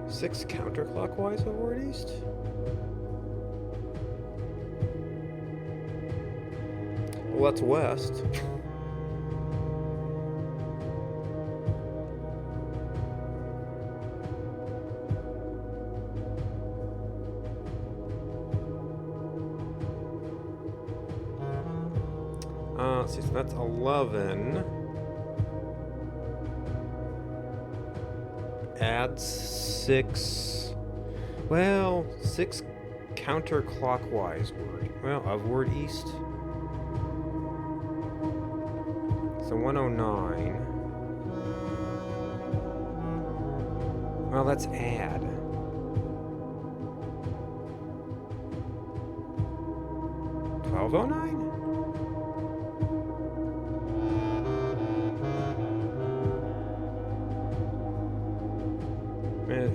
Six counterclockwise of Word East? Well, that's west. Let's see, so that's 11. Add 6. Well, 6 counterclockwise of Word East. So 109. Well, let's add. $12.09?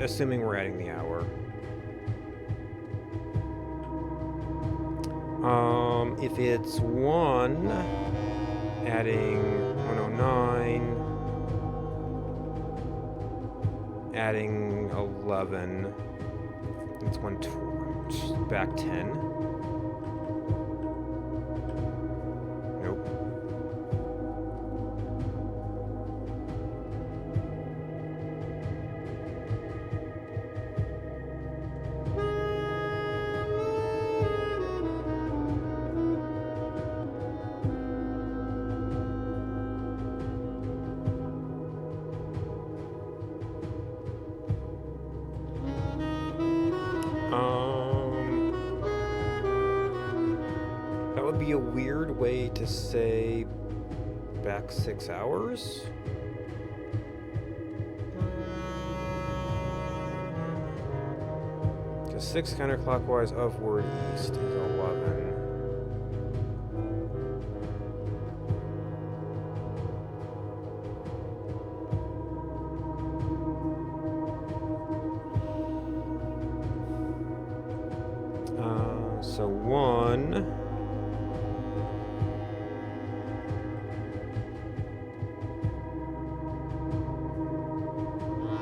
Assuming we're adding the hour. If it's 1, adding 109, adding 11, it's back 10. Nope. That would be a weird way to say back 6 hours. So 6 counterclockwise upward east is 11. So 1.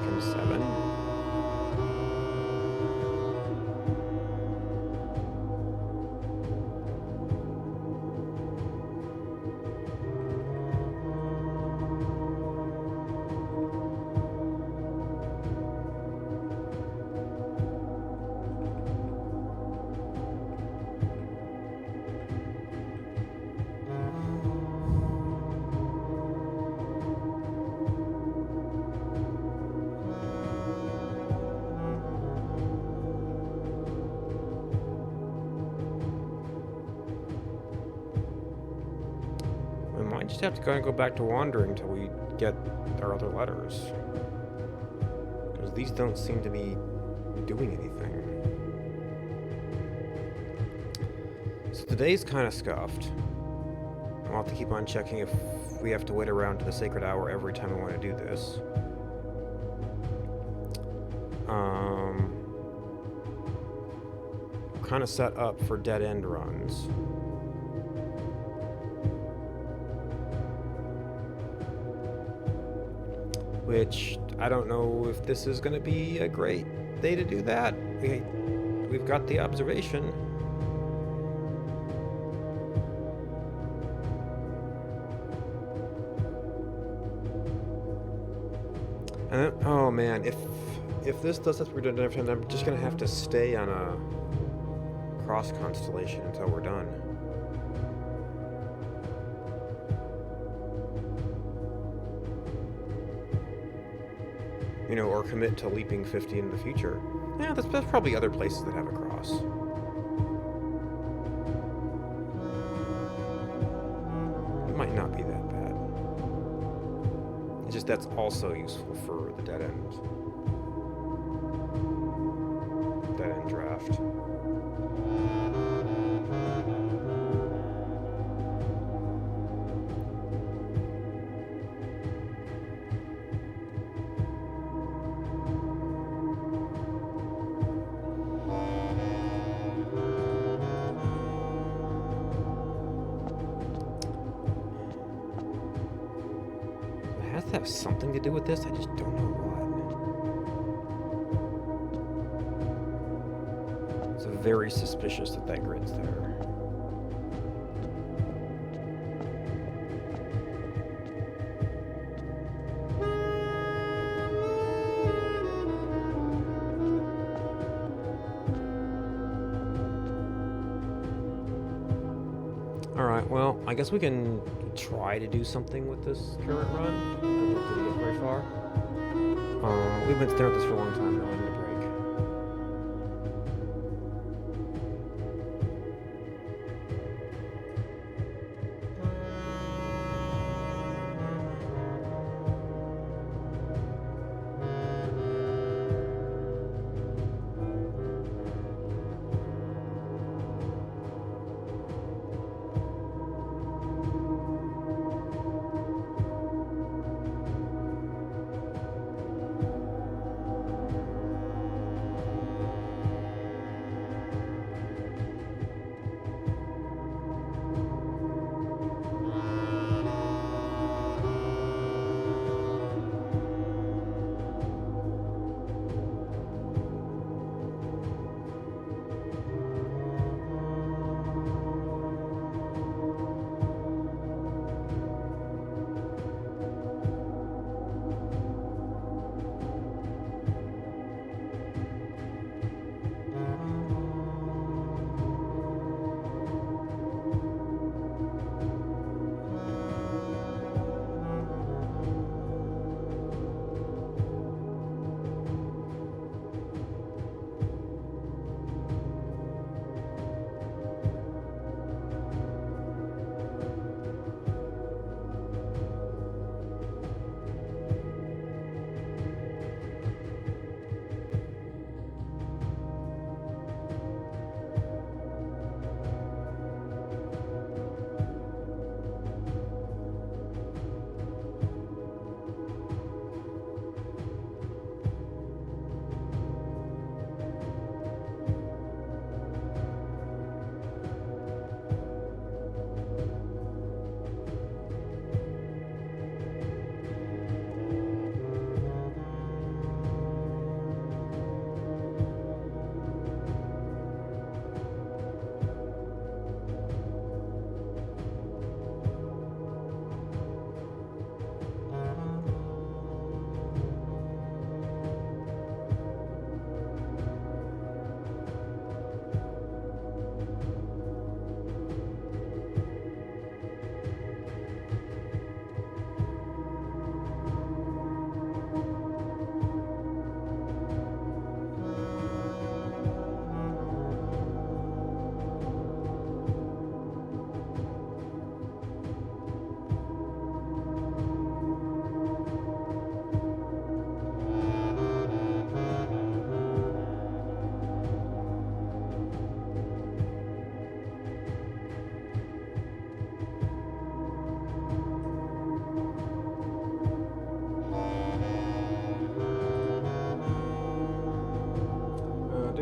Comes 7. We might just have to go back to wandering until we get our other letters. Because these don't seem to be doing anything. So today's kind of scuffed. I'll have to keep on checking if we have to wait around to the sacred hour every time we want to do this. Kind of set up for dead end runs. Which, I don't know if this is going to be a great day to do that. We've got the observation. And then, oh man, if this does this, I'm just going to have to stay on a cross constellation until we're done. You know, or commit to leaping 50 into the future. Yeah, there's probably other places that have a cross. It might not be that bad. It's just that's also useful for the dead end. Dead end draft. Have something to do with this? I just don't know what. It's very suspicious that grid's there. Alright, well, I guess we can try to do something with this current run. I don't think we get very far. We've been staring at this for a long time now. I need a break.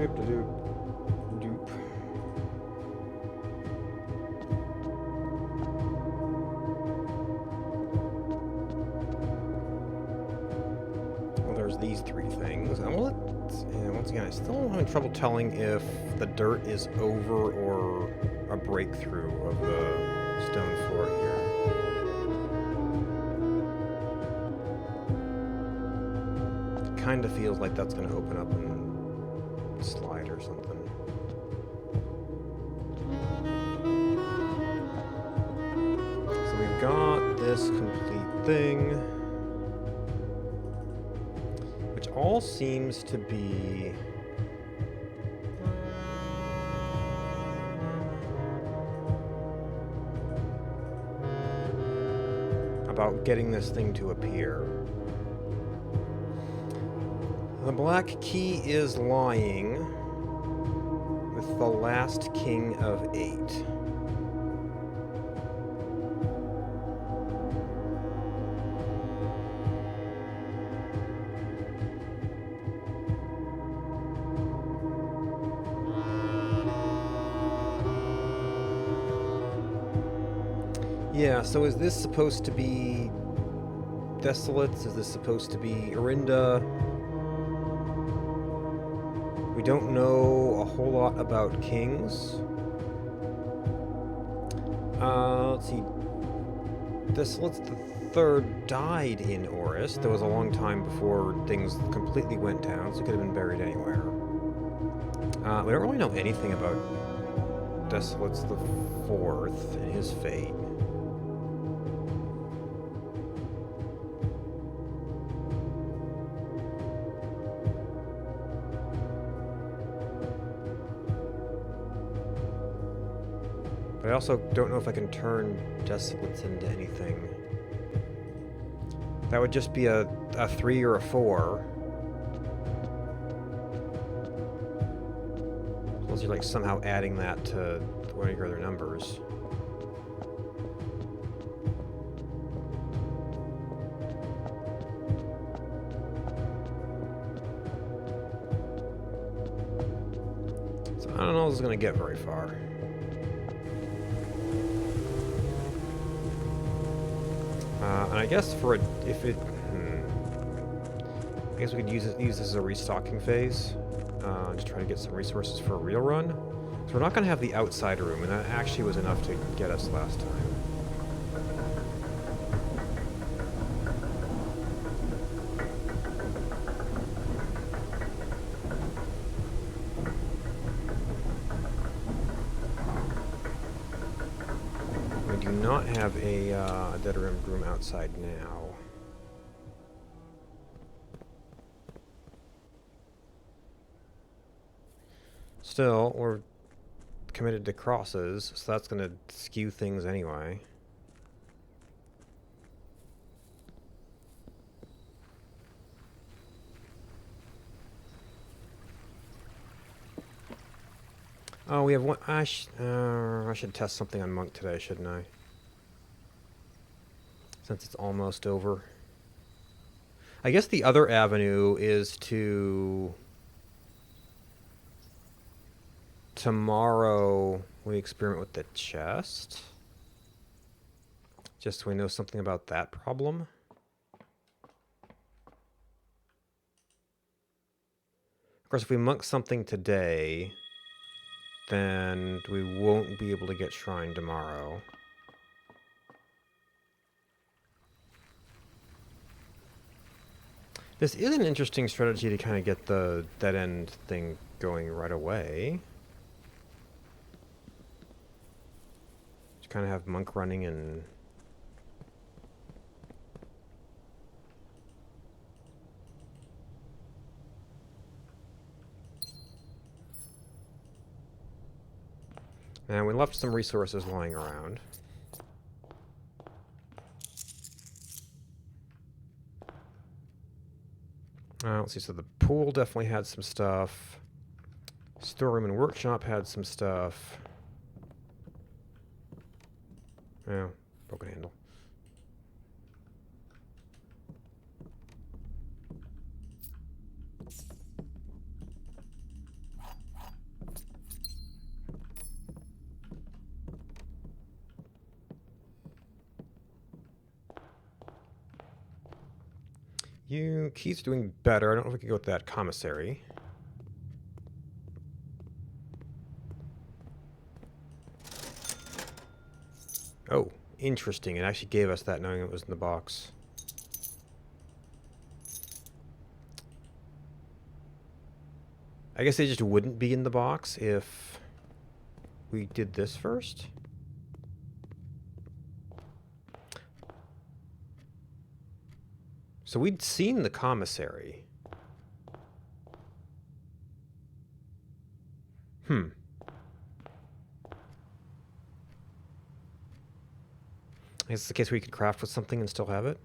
Doop de doop. Doop. Well, there's these three things. And once again, I still am having trouble telling if the dirt is over or a breakthrough of the stone floor here. It kind of feels like that's going to open up and slide or something. So we've got this complete thing, which all seems to be about getting this thing to appear. The black key is lying with the last king of 8. Yeah, so is this supposed to be Desolates? Is this supposed to be Orinda? We don't know a whole lot about kings. Let's see. Desolates the Third died in Oris. There was a long time before things completely went down, so it could have been buried anywhere. We don't really know anything about Desolates the Fourth and his fate. But I also don't know if I can turn Desolates into anything. That would just be a 3 or a 4. Unless you're like somehow adding that to one of your other numbers. So I don't know if this is going to get very far. And I guess for I guess we could use this as a restocking phase. Just try to get some resources for a real run. So we're not going to have the outside room, and that actually was enough to get us last time. We do not have a dead room outside now. Still, we're committed to crosses, so that's going to skew things anyway. Oh, we have one. I should test something on Monk today, shouldn't I? Since it's almost over. I guess the other avenue is to... Tomorrow we experiment with the chest. Just so we know something about that problem. Of course, if we monk something today, then we won't be able to get Shrine tomorrow. This is an interesting strategy to kind of get the dead end thing going right away. Just kind of have Monk running and... And we left some resources lying around. Let's see, so the pool definitely had some stuff. Storeroom and workshop had some stuff. Oh, broken handle. You... Key's doing better. I don't know if we can go with that commissary. Oh, interesting. It actually gave us that knowing it was in the box. I guess they just wouldn't be in the box if we did this first. So we'd seen the commissary. Is this the case where you could craft with something and still have it?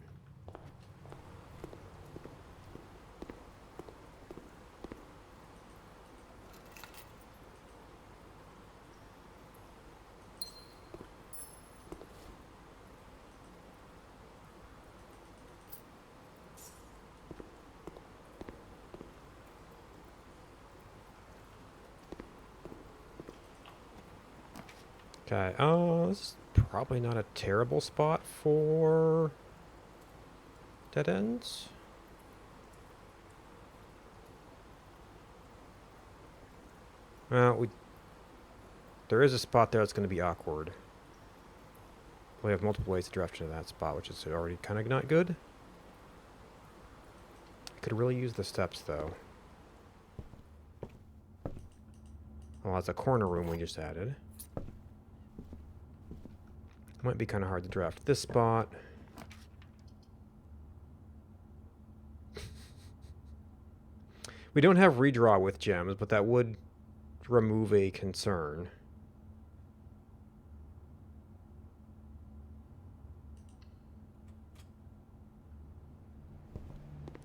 Okay, this is probably not a terrible spot for dead ends. Well, there is a spot there that's going to be awkward. We have multiple ways to draft into that spot, which is already kind of not good. I could really use the steps, though. Well, that's a corner room we just added. Might be kind of hard to draft this spot. We don't have redraw with gems, but that would remove a concern.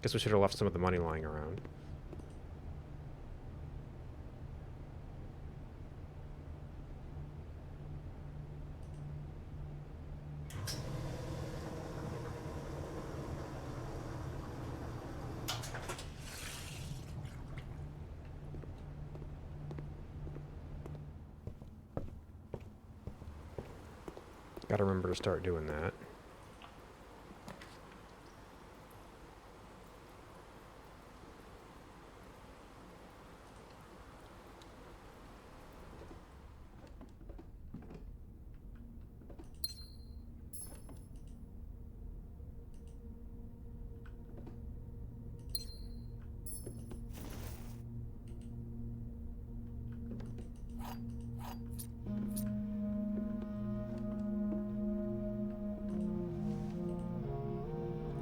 Guess we should have left some of the money lying around. Gotta remember to start doing that.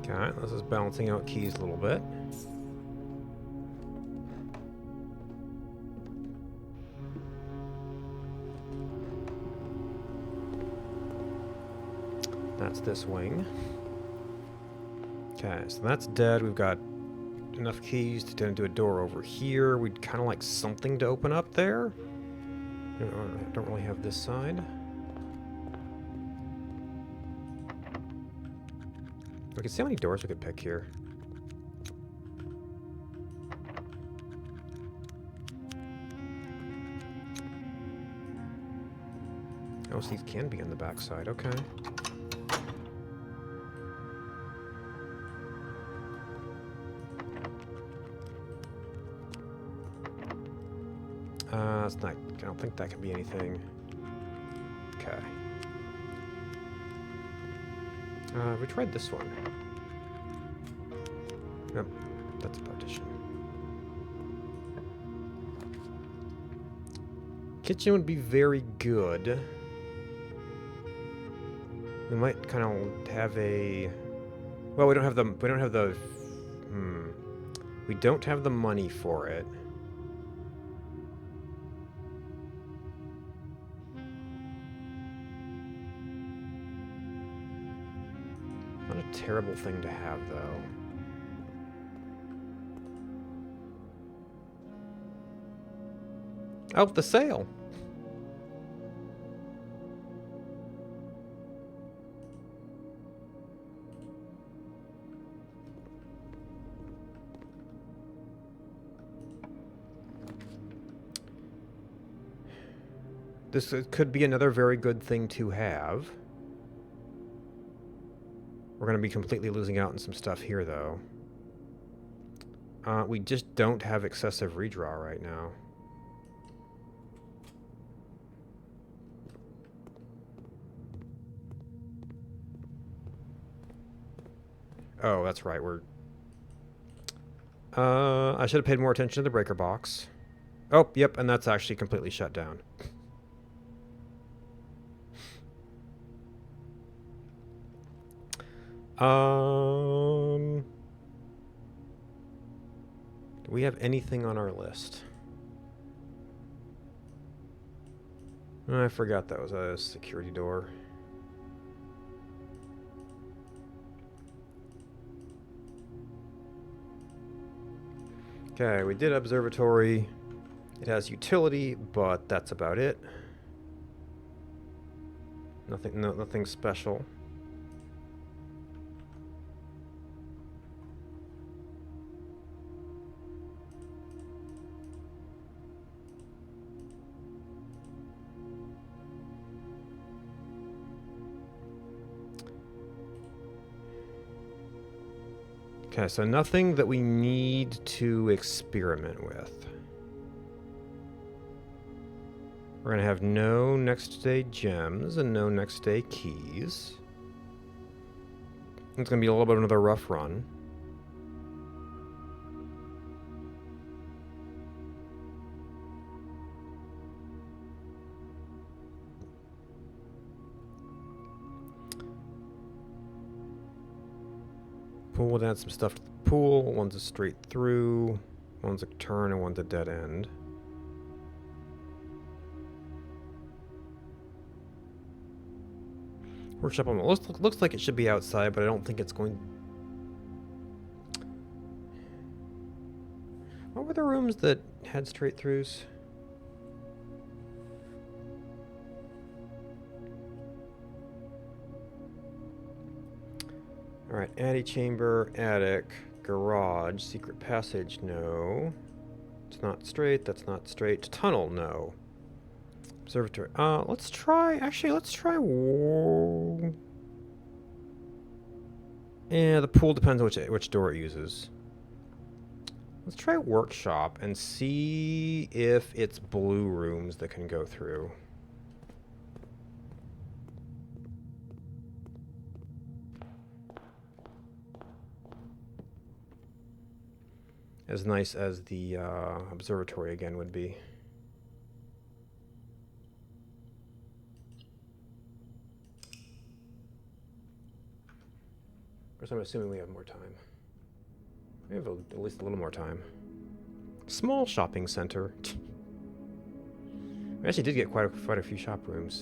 Okay, this is balancing out keys a little bit. That's this wing. Okay, so that's dead. We've got enough keys to do a door over here. We'd kind of like something to open up there. Don't really have this side. We can see how many doors we could pick here. Oh, so these can be on the back side. Okay. That's not... I don't think that can be anything. Okay. We tried this one. Yep, that's a partition. Kitchen would be very good. We might kind of have a... Well, we don't have the... We don't have the... We don't have the money for it. Not a terrible thing to have, though. Oh, the sale! This could be another very good thing to have. We're going to be completely losing out on some stuff here, though. We just don't have excessive redraw right now. Oh, that's right. I should have paid more attention to the breaker box. Oh, yep, and that's actually completely shut down. Do we have anything on our list? I forgot that was a security door. Okay, we did observatory. It has utility, but that's about it. Nothing special. Okay, so nothing that we need to experiment with. We're going to have no next day gems and no next day keys. It's going to be a little bit of another rough run. Pool would add some stuff to the pool. One's a straight through, one's a turn, and one's a dead end. Workshop on looks like it should be outside, but I don't think it's going. What were the rooms that had straight throughs? Alright, antechamber, attic, garage, secret passage, no. It's not straight, that's not straight. Tunnel, no. Observatory. Let's try. Actually, let's try. Yeah, the pool depends on which door it uses. Let's try workshop and see if it's blue rooms that can go through. As nice as the observatory again would be. Of course, I'm assuming we have more time. We have at least a little more time. Small shopping center. We actually did get quite a few shop rooms.